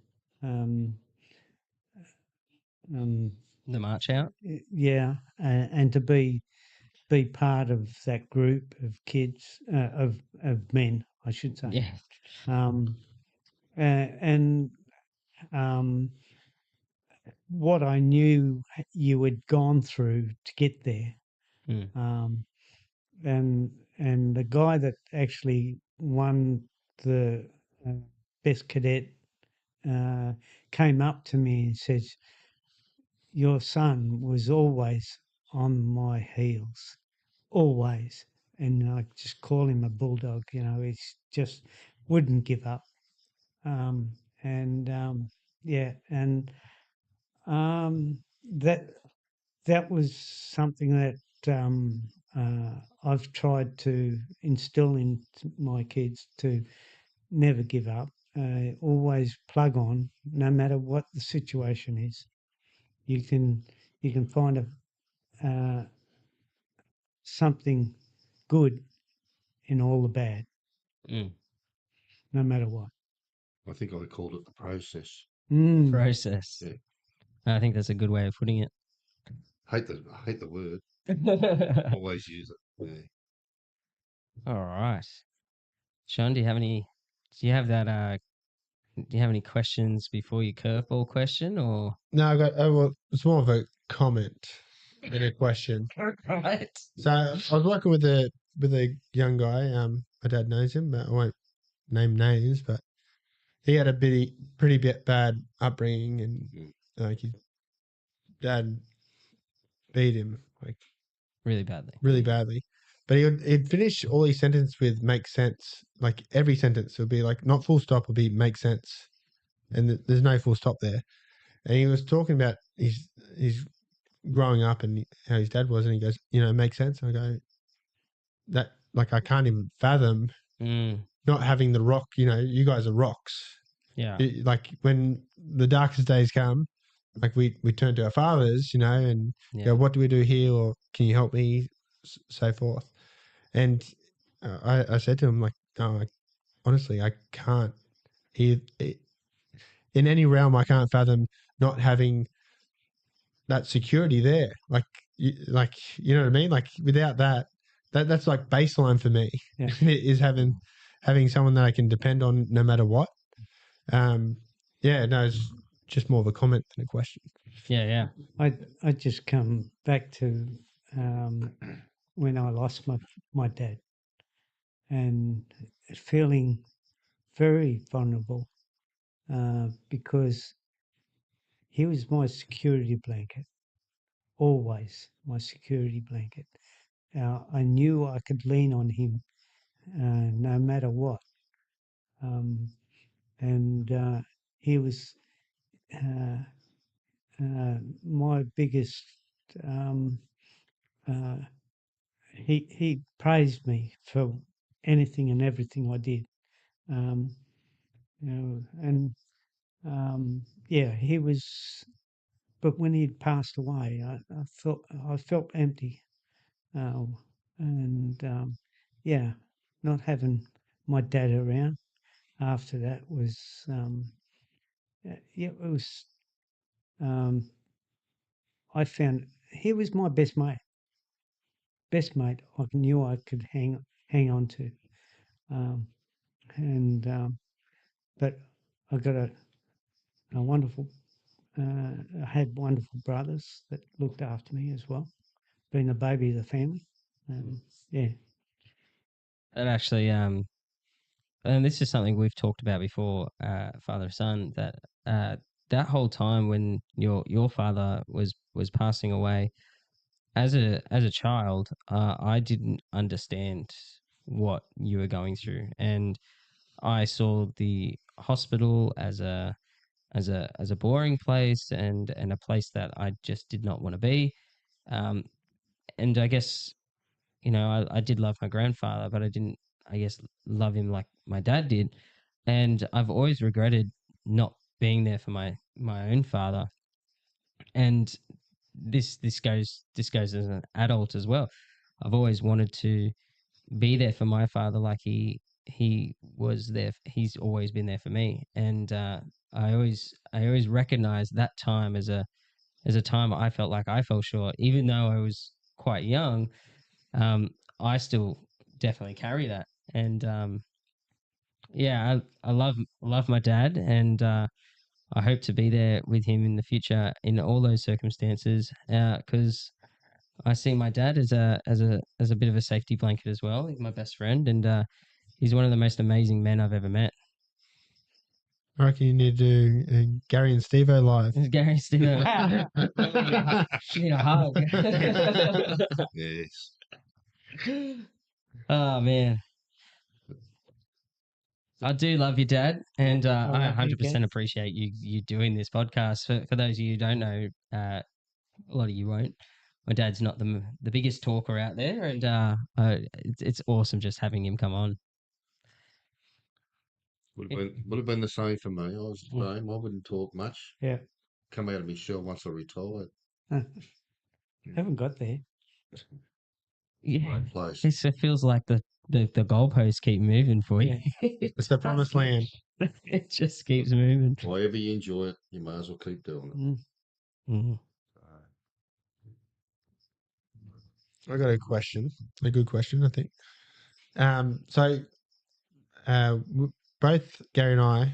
Speaker 1: The march out.
Speaker 4: Yeah, and to be part of that group of kids, of men, I should say.
Speaker 1: Yeah.
Speaker 4: Um, and what I knew you had gone through to get there.
Speaker 1: Mm.
Speaker 4: Um, and the guy that actually won the uh, best cadet uh, came up to me and says, "Your son was always on my heels, always." And I just call him a bulldog. You know, he's just wouldn't give up. Um, and yeah, and um, that that was something that I've tried to instill in my kids, to never give up, always plug on, no matter what the situation is. You can find something good in all the bad,
Speaker 1: Mm.
Speaker 4: no matter what.
Speaker 3: I think I called it the process.
Speaker 4: Mm.
Speaker 1: Process.
Speaker 3: Yeah.
Speaker 1: I think that's a good way of putting it.
Speaker 3: I hate the word. Always use it. Yeah.
Speaker 1: All right. Sean, do you have any questions before your curveball question, or?
Speaker 2: No, I got. Oh, well, it's more of a comment than a question.
Speaker 1: Right.
Speaker 2: So I was working with a young guy. My dad knows him, but I won't name names. But he had a pretty bad upbringing, and
Speaker 3: Mm.
Speaker 2: like his dad beat him like
Speaker 1: Really badly.
Speaker 2: really badly. But he'd finish all his sentence with "make sense." Like every sentence would be like not full stop, would be "make sense," and there's no full stop there. And he was talking about his growing up and how his dad was, and he goes, "Make sense." I go, "That like I can't even fathom
Speaker 1: Mm.
Speaker 2: not having the rock. You guys are rocks.
Speaker 1: Yeah.
Speaker 2: Like when the darkest days come, like we turn to our fathers, and
Speaker 1: Yeah.
Speaker 2: go, what do we do here, or can you help me, so forth." And I said to him, like, no, honestly, I can't. In any realm, I can't fathom not having that security there. Like, you know what I mean? Like without that's like baseline for me.
Speaker 4: Yeah.
Speaker 2: Is having someone that I can depend on no matter what. Yeah, no, it's just more of a comment than a question.
Speaker 1: Yeah.
Speaker 4: I just come back to when I lost my dad, and feeling very vulnerable, because he was my security blanket, always my security blanket. I knew I could lean on him no matter what. And he was uh, my biggest. Um, uh, he praised me for anything and everything I did. Um, and yeah, he was. But when he'd passed away, I felt empty, uh, and yeah, not having my dad around after that was yeah, it was. Um, I found he was my best mate. Best mate I knew I could hang on to, um, and but I got a wonderful. I had wonderful brothers that looked after me as well, being the baby of the family. Yeah.
Speaker 1: That actually, and this is something we've talked about before, father son. That whole time when your father was passing away, as a child, I didn't understand what you were going through, and I saw the hospital as a boring place, and a place that I just did not want to be. Um, and I guess, I did love my grandfather, but I didn't, I guess, love him like my dad did. And I've always regretted not being there for my own father. And this goes as an adult as well. I've always wanted to be there for my father, like he was there. He's always been there for me, and I always recognize that time there's a time I felt like I fell short, even though I was quite young. I still definitely carry that, and yeah, I love my dad, and I hope to be there with him in the future in all those circumstances, because I see my dad as a bit of a safety blanket as well. He's my best friend, and he's one of the most amazing men I've ever met.
Speaker 2: I reckon you need to do Gary and Steve-O live.
Speaker 1: It's Gary Steven. Need a hug.
Speaker 3: Yes.
Speaker 1: Oh man, I do love you, Dad, and I
Speaker 4: love you,
Speaker 1: 100%
Speaker 4: Gav.
Speaker 1: appreciate you doing this podcast. For those of you who don't know, a lot of you won't. My dad's not the biggest talker out there, and it's awesome just having him come on.
Speaker 3: Would have been the same for me. I was the same. I wouldn't talk much.
Speaker 4: Yeah.
Speaker 3: Come out of my shell once I retired.
Speaker 4: Haven't got there.
Speaker 1: Yeah,
Speaker 3: Right place.
Speaker 1: it feels like the goalposts keep moving for you.
Speaker 2: It's the promised land.
Speaker 1: It just keeps moving.
Speaker 3: However you enjoy it, you might as well keep doing it.
Speaker 1: Mm.
Speaker 2: I got a question, a good question, I think. So both Gary and I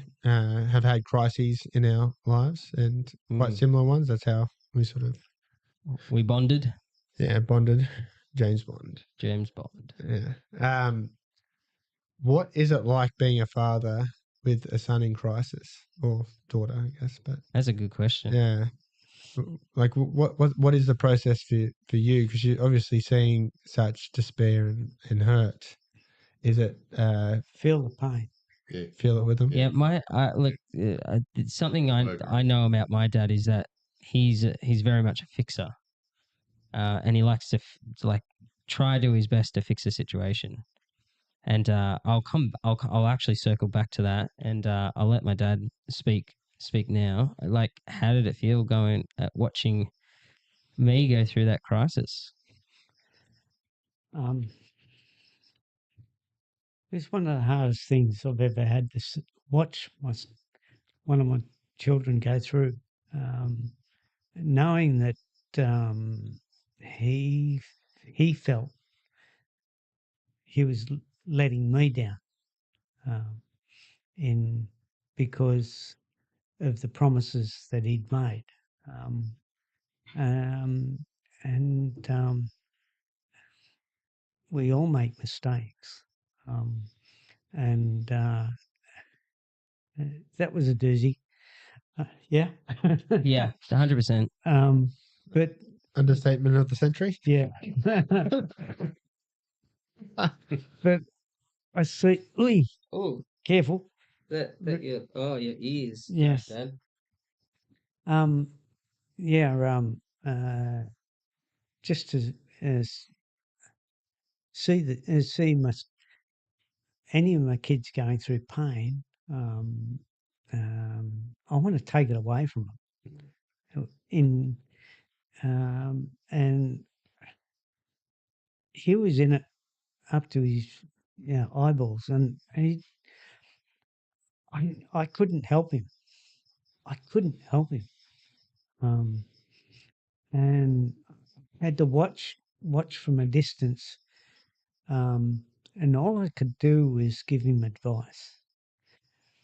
Speaker 2: have had crises in our lives, and quite similar ones. That's how we sort of
Speaker 1: We bonded.
Speaker 2: bonded. James Bond.
Speaker 1: James Bond.
Speaker 2: Yeah. What is it like being a father with a son in crisis, or daughter, I guess? But
Speaker 1: That's a good question.
Speaker 2: yeah, like what is the process for you? Because you're obviously seeing such despair and hurt. Is it
Speaker 4: Feel the pain.
Speaker 3: Yeah.
Speaker 2: feel it with them?
Speaker 1: Yeah, something I know about my dad is that he's very much a fixer, and he likes to like try to do his best to fix a situation. And I'll actually circle back to that, and I'll let my dad speak now. Like, how did it feel watching me go through that crisis?
Speaker 4: It's one of the hardest things I've ever had to watch one of my children go through. Knowing that he felt he was letting me down, in because of the promises that he'd made, and we all make mistakes, and that was a doozy. Yeah.
Speaker 1: Yeah, 100%.
Speaker 4: But
Speaker 2: Understatement of the century.
Speaker 4: yeah. But I see. Oi,
Speaker 1: Oh,
Speaker 4: careful.
Speaker 1: your ears.
Speaker 4: Yes.
Speaker 1: Dad.
Speaker 4: Yeah. Just to see any of my kids going through pain. I want to take it away from them. And he was in it up to his eyeballs, and I couldn't help him. I couldn't help him, and had to watch from a distance. And all I could do was give him advice.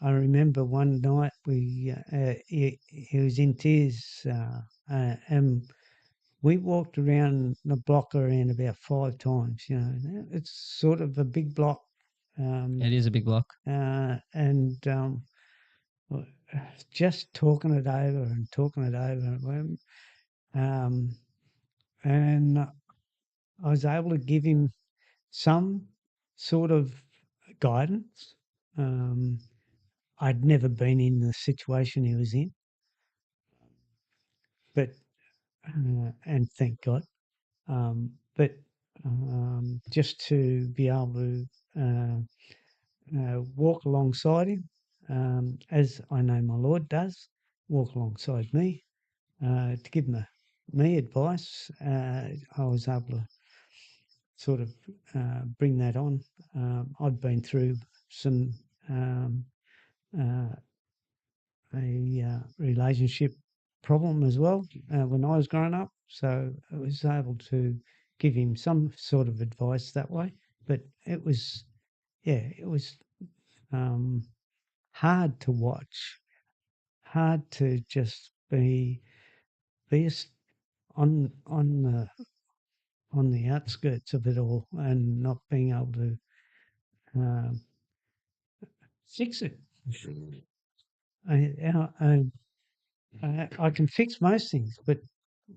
Speaker 4: I remember one night he was in tears, and we walked around the block around about 5 times. It's sort of a big block.
Speaker 1: It is a big block.
Speaker 4: And just talking it over and talking it over. And I was able to give him some sort of guidance. I'd never been in the situation he was in, but and thank God. But just to be able to walk alongside him, as I know my Lord does, walk alongside me, to give me advice. I was able to sort of bring that on. I'd been through some a relationship problem as well when I was growing up. So I was able to give him some sort of advice that way. But it was, yeah, it was hard to watch, hard to just be on the outskirts of it all and not being able to um, fix it.
Speaker 3: Mm.
Speaker 4: I can fix most things, but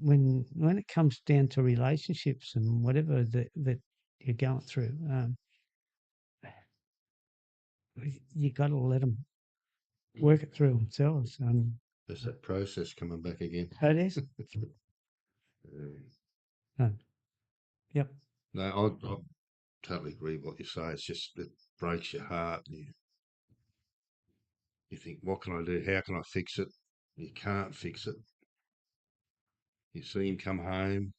Speaker 4: when it comes down to relationships and whatever that you're going through, you got to let them work it through themselves.
Speaker 3: There's that process coming back again.
Speaker 4: It is.
Speaker 3: Uh,
Speaker 4: Yep.
Speaker 3: no, I totally agree with what you say. It's just, it breaks your heart. You think, what can I do? How can I fix it? You can't fix it. You see him come home.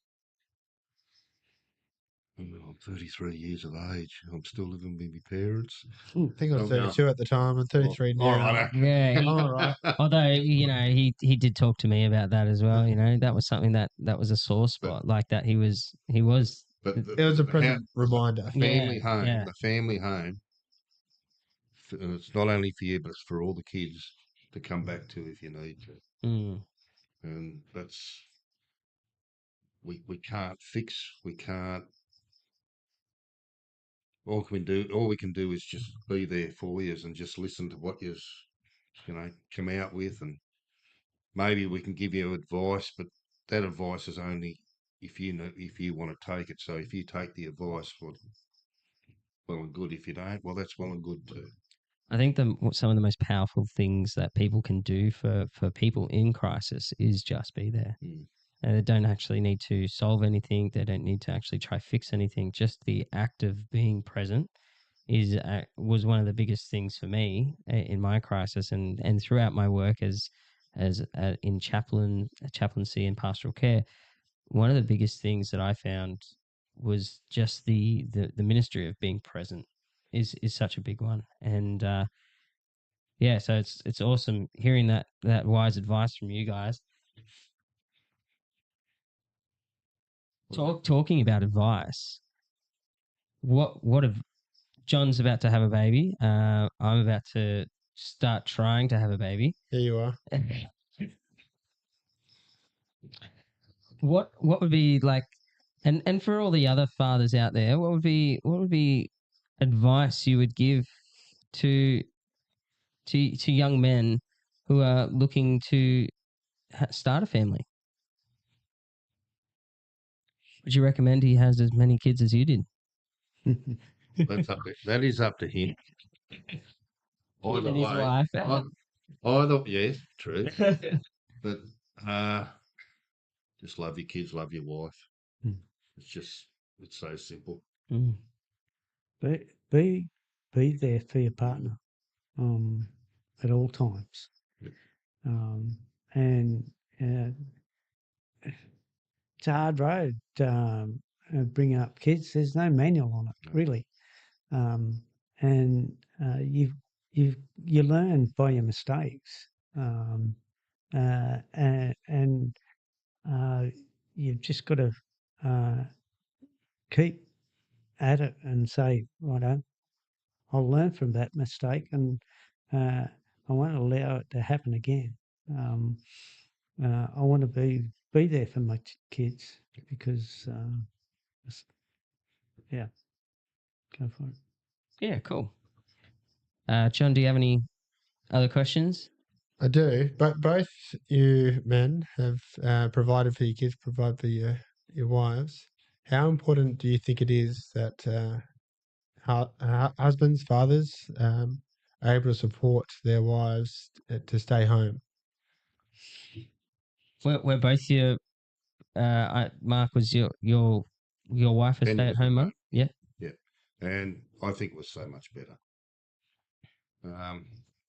Speaker 3: I'm 33 years of age. I'm still living with my parents.
Speaker 2: I think I was 32 at the time and 33
Speaker 3: All
Speaker 2: now.
Speaker 3: right.
Speaker 1: Yeah,
Speaker 2: I'm all right.
Speaker 1: although he did talk to me about that as well. That was something that was a sore spot. Like that, he was.
Speaker 3: But
Speaker 2: It was a
Speaker 3: the
Speaker 2: present reminder.
Speaker 3: family home,
Speaker 1: yeah.
Speaker 3: the family home, and it's not only for you, but it's for all the kids to come back to if you need to.
Speaker 1: Mm.
Speaker 3: And that's, we can't fix, we can't. All we can do is just be there for you and just listen to what come out with, and maybe we can give you advice, but that advice is only if you want to take it. So if you take the advice, well and good. If you don't, well, that's well and good too.
Speaker 1: I think some of the most powerful things that people can do for people in crisis is just be there.
Speaker 3: Mm.
Speaker 1: And they don't actually need to solve anything. They don't need to actually try fix anything. Just the act of being present was one of the biggest things for me in my crisis and throughout my work as in chaplaincy and pastoral care. One of the biggest things that I found was just the ministry of being present is such a big one. And yeah, so it's awesome hearing that wise advice from you guys. Talking about advice. What if John's about to have a baby? I'm about to start trying to have a baby.
Speaker 2: Here you are.
Speaker 1: What would be like, and for all the other fathers out there, what would be advice you would give to to young men who are looking to start a family? Would you recommend he has as many kids as you did?
Speaker 3: That is up to him. Either
Speaker 1: And his
Speaker 3: way,
Speaker 1: wife.
Speaker 3: either, yes, true. But just love your kids, love your wife.
Speaker 4: Mm.
Speaker 3: It's so simple.
Speaker 1: Mm.
Speaker 4: Be there for your partner at all times.
Speaker 3: Yep.
Speaker 4: And it's a hard road bringing up kids. There's no manual on it,
Speaker 3: No.
Speaker 4: really. And you learn by your mistakes. And you've just got to keep at it and say, righto, I'll learn from that mistake and I won't allow it to happen again. I want to be there for my kids because, yeah, go for it.
Speaker 1: Yeah, cool. John, do you have any other questions?
Speaker 2: I do, but both you men have provided for your kids, provided for your wives. How important do you think it is that husbands, fathers, are able to support their wives to stay home?
Speaker 1: We're both your. Mark was your wife a
Speaker 3: 10
Speaker 1: stay
Speaker 3: years
Speaker 1: at home
Speaker 3: ago.
Speaker 1: mum. Yeah.
Speaker 3: Yeah, and I think it was so much better.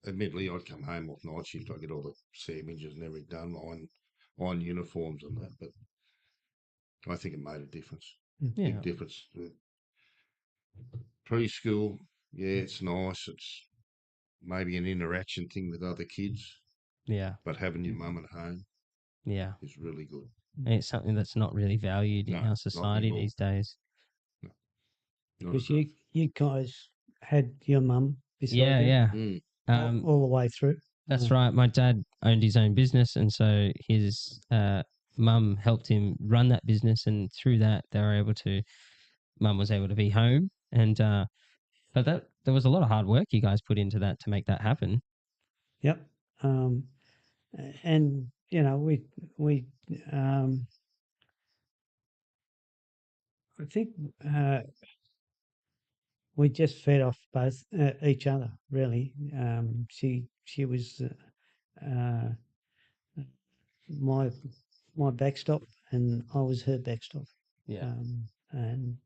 Speaker 3: Admittedly, I'd come home off night shift. I get all the sandwiches and everything done, on uniforms and that, but I think it made a difference.
Speaker 1: Yeah.
Speaker 3: Big difference. Preschool, yeah, it's nice. It's maybe an interaction thing with other kids,
Speaker 1: Yeah.
Speaker 3: but having your mum at home,
Speaker 1: Yeah.
Speaker 3: is really good.
Speaker 1: And it's something that's not really valued in
Speaker 3: No,
Speaker 1: our
Speaker 3: not
Speaker 1: society
Speaker 3: anymore.
Speaker 1: these days.
Speaker 3: Not
Speaker 4: Because
Speaker 3: enough.
Speaker 4: you guys had your mum beside
Speaker 1: Yeah,
Speaker 4: you
Speaker 1: yeah.
Speaker 3: Mm.
Speaker 4: all the way through.
Speaker 1: That's right. My dad owned his own business, and so his mum helped him run that business, and through that, mum was able to be home, and but there was a lot of hard work you guys put into that to make that happen.
Speaker 4: Yep. And we I think we just fed off both each other really. She was uh, my backstop, and I was her backstop.
Speaker 1: Yeah.
Speaker 4: And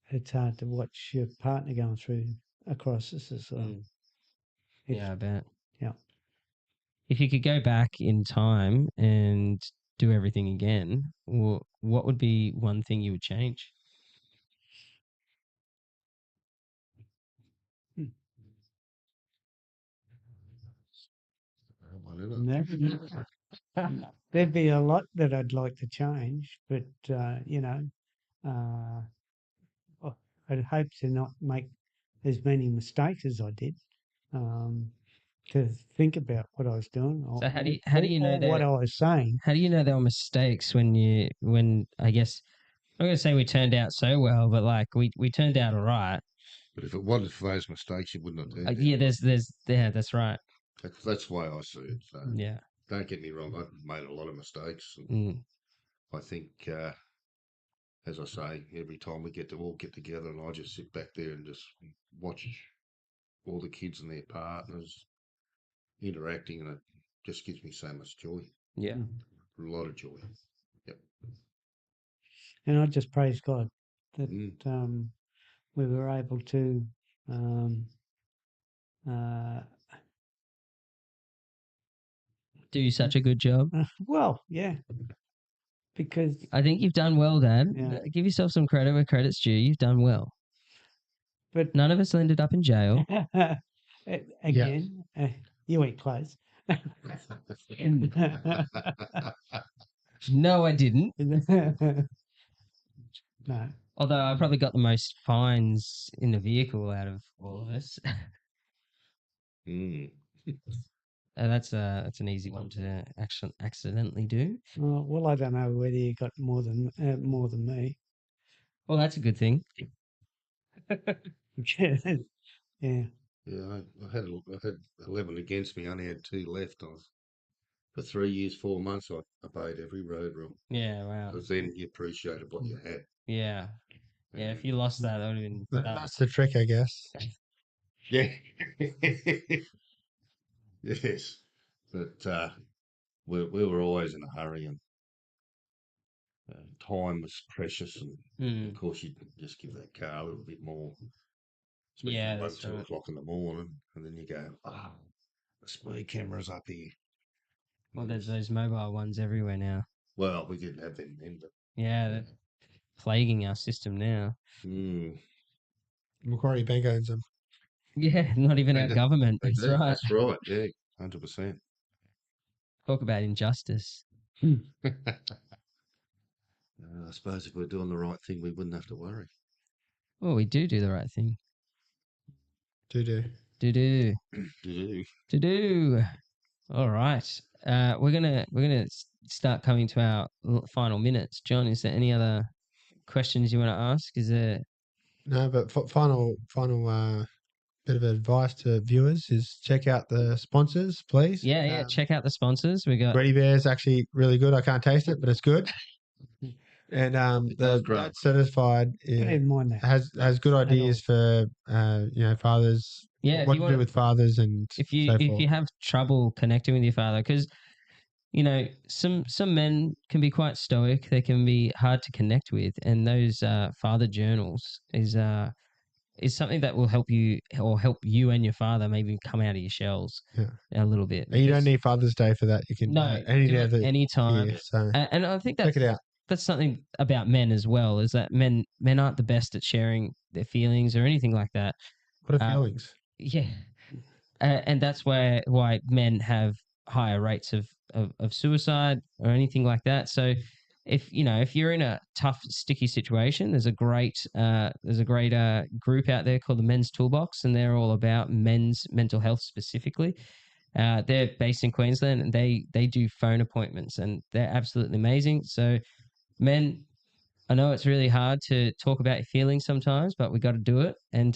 Speaker 4: it's hard to watch your partner going through a crisis as well.
Speaker 1: Yeah, I bet.
Speaker 4: Yeah.
Speaker 1: If you could go back in time and do everything again, what would be one thing you would change?
Speaker 3: One, isn't it?
Speaker 4: There'd be a lot that I'd like to change, but uh, I'd hope to not make as many mistakes as I did. To think about what I was doing,
Speaker 1: So how do you know
Speaker 4: or what
Speaker 1: that?
Speaker 4: I was saying.
Speaker 1: How do you know there were mistakes when I guess I'm gonna say we turned out so well, but like we turned out all right.
Speaker 3: But if it wasn't for those mistakes, you wouldn't have turned out.
Speaker 1: Yeah, that's right.
Speaker 3: That's the way I see it. So
Speaker 1: Yeah.
Speaker 3: don't get me wrong, I've made a lot of mistakes. And
Speaker 1: Mm.
Speaker 3: I think, as I say, every time we all get together, and I just sit back there and just watch all the kids and their partners interacting, and it just gives me so much joy.
Speaker 1: Yeah.
Speaker 3: A lot of joy. Yep.
Speaker 4: And I just praise God that
Speaker 3: Mm.
Speaker 4: we were able to
Speaker 1: Do such a good job.
Speaker 4: well, yeah, because
Speaker 1: I think you've done well, Dad.
Speaker 4: Yeah.
Speaker 1: Give yourself some credit where credit's due. You've done well.
Speaker 4: but
Speaker 1: None of us ended up in jail.
Speaker 4: again, you ain't close.
Speaker 1: No, I didn't.
Speaker 4: No.
Speaker 1: Although I probably got the most fines in the vehicle out of all of us.
Speaker 3: Mm.
Speaker 1: That's an easy one to actually accidentally do.
Speaker 4: Well, I don't know whether you got more than me.
Speaker 1: Well, that's a good thing.
Speaker 4: Yeah.
Speaker 3: Yeah, I had 11 against me. I only had 2 left. For 3 years, 4 months, I obeyed every road rule.
Speaker 1: Yeah, wow.
Speaker 3: Because then you appreciated what you had.
Speaker 1: Yeah. Yeah, if you lost that would have been
Speaker 2: That's the trick, I guess.
Speaker 3: Yeah. Yes. But we were always in a hurry, and time was precious. And of course, you just give that car a little bit more, especially
Speaker 1: Yeah,
Speaker 3: 1,
Speaker 1: that's
Speaker 3: 2
Speaker 1: right.
Speaker 3: o'clock in the morning. And then you go, the speed camera's up here.
Speaker 1: Well, there's those mobile ones everywhere now.
Speaker 3: Well, we didn't have them then, but
Speaker 1: Yeah, they're plaguing our system now.
Speaker 2: Macquarie Bank owns them.
Speaker 1: Yeah, not even our government.
Speaker 3: they
Speaker 1: That's
Speaker 3: do.
Speaker 1: right.
Speaker 3: That's right. Yeah, 100%.
Speaker 1: Talk about injustice.
Speaker 3: I suppose if we're doing the right thing, we wouldn't have to worry.
Speaker 1: Well, we do the right thing.
Speaker 2: Do.
Speaker 1: Do. All right. We're gonna start coming to our final minutes. John, is there any other questions you want to ask? Is there?
Speaker 2: No, but final bit of advice to viewers is check out the sponsors, please.
Speaker 1: Yeah. Check out the sponsors. We got
Speaker 2: Ready Bear's actually really good. I can't taste it, but it's good. And
Speaker 3: does
Speaker 2: the
Speaker 3: grow.
Speaker 2: Dad Certified
Speaker 4: Didn't mind that.
Speaker 2: has good ideas for fathers.
Speaker 1: Yeah, if
Speaker 2: what
Speaker 1: you
Speaker 2: to
Speaker 1: want-
Speaker 2: do with fathers and
Speaker 1: if
Speaker 2: so
Speaker 1: you
Speaker 2: forth.
Speaker 1: have trouble connecting with your father, because some men can be quite stoic. They can be hard to connect with, and those father journals is something that will help you or help you and your father maybe come out of your shells a little bit.
Speaker 2: And you don't
Speaker 1: because-
Speaker 2: need Father's Day for that. You can
Speaker 1: No,
Speaker 2: any
Speaker 1: do
Speaker 2: day
Speaker 1: it
Speaker 2: of the
Speaker 1: anytime.
Speaker 2: year. So
Speaker 1: And I think
Speaker 2: check it out.
Speaker 1: that's something about men as well, is that men aren't the best at sharing their feelings or anything like that.
Speaker 2: What are feelings?
Speaker 1: Yeah. and that's why men have higher rates of suicide or anything like that. So if you're in a tough, sticky situation, there's a great group out there called the Men's Toolbox, and they're all about men's mental health specifically. They're based in Queensland, and they do phone appointments, and they're absolutely amazing. So men, I know it's really hard to talk about your feelings sometimes, but we got to do it. And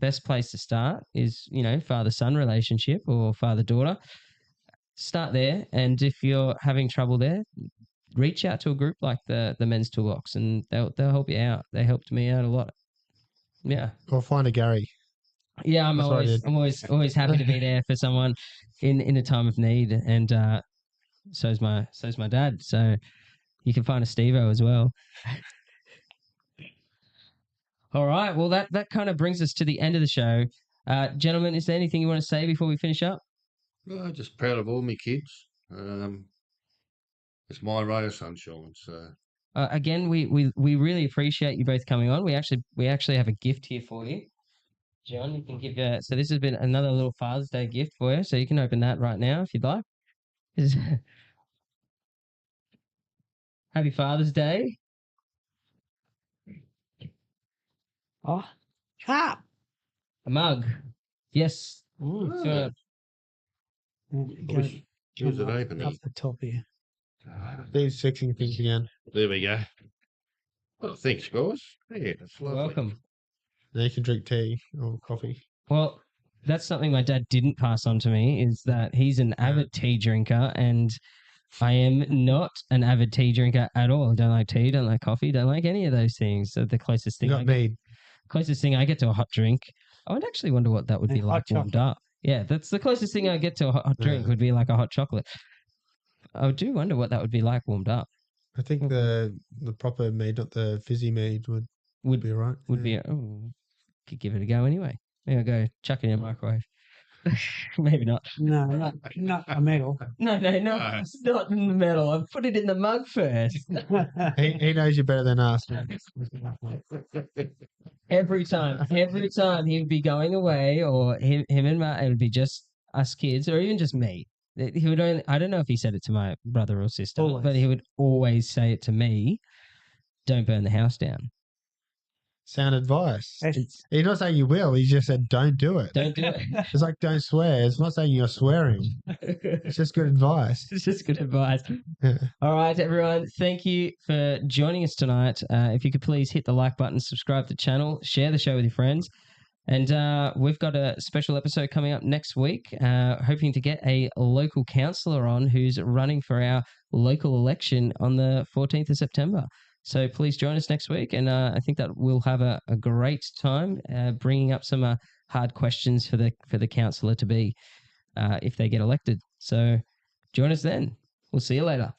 Speaker 1: best place to start is father-son relationship or father-daughter. Start there, and if you're having trouble there, reach out to a group like the Men's Toolbox, and they'll help you out. They helped me out a lot. Yeah,
Speaker 2: Or find a Gary.
Speaker 1: yeah.
Speaker 2: That's what I did.
Speaker 1: I'm always happy to be there for someone in a time of need, and so's my dad. So you can find a Steve-O as well. All right. Well, that kind of brings us to the end of the show. Gentlemen, is there anything you want to say before we finish up?
Speaker 3: Just proud of all my kids. It's my ray of sunshine. So
Speaker 1: Again, we really appreciate you both coming on. We actually have a gift here for you, John. You can give so this has been another little Father's Day gift for you. So you can open that right now if you'd like. Happy Father's Day.
Speaker 4: Oh, cup.
Speaker 1: A mug. Yes.
Speaker 4: Mm.
Speaker 1: So you wanna-
Speaker 3: Where's it open?
Speaker 4: Up the top here.
Speaker 2: These fixing things again.
Speaker 3: There we go. Well, thanks, guys. Yeah, that's
Speaker 1: You're
Speaker 3: lovely.
Speaker 1: welcome.
Speaker 2: Now you can drink tea or coffee.
Speaker 1: Well, that's something my dad didn't pass on to me, is that he's an avid tea drinker, and I am not an avid tea drinker at all. Don't like tea, don't like coffee, don't like any of those things. So the closest
Speaker 2: You
Speaker 1: thing
Speaker 2: got mead.
Speaker 1: I get to a hot drink. I would actually wonder what that would be
Speaker 4: And
Speaker 1: like
Speaker 4: hot
Speaker 1: warmed
Speaker 4: chocolate.
Speaker 1: up. Yeah, that's the closest thing I get to a hot drink
Speaker 2: Yeah.
Speaker 1: would be like a hot chocolate. I do wonder what that would be like warmed up.
Speaker 2: I think the proper mead, not the fizzy mead, would be all right.
Speaker 1: Would be could give it a go anyway. Maybe I'll go chuck it in the microwave. Maybe not.
Speaker 4: No, not a medal.
Speaker 1: No, it's not in the metal. I put it in the mug first.
Speaker 2: He knows you better than us.
Speaker 1: Every time he would be going away, or him and Matt, it would be just us kids, or even just me. He would only, I don't know if he said it to my brother or sister,
Speaker 4: Always.
Speaker 1: but he would always say it to me. Don't burn the house down.
Speaker 2: Sound advice.
Speaker 1: It's,
Speaker 2: He's not saying you will. He just said don't do it.
Speaker 1: don't do it.
Speaker 2: It's like don't swear. It's not saying you're swearing. It's just good advice.
Speaker 1: It's just good advice.
Speaker 2: Yeah.
Speaker 1: All right, everyone. Thank you for joining us tonight. If you could please hit the like button, subscribe to the channel, share the show with your friends. And we've got a special episode coming up next week, hoping to get a local councillor on who's running for our local election on the 14th of September. So please join us next week, and I think that we'll have a great time bringing up some hard questions for the councillor to be if they get elected. So join us then. We'll see you later.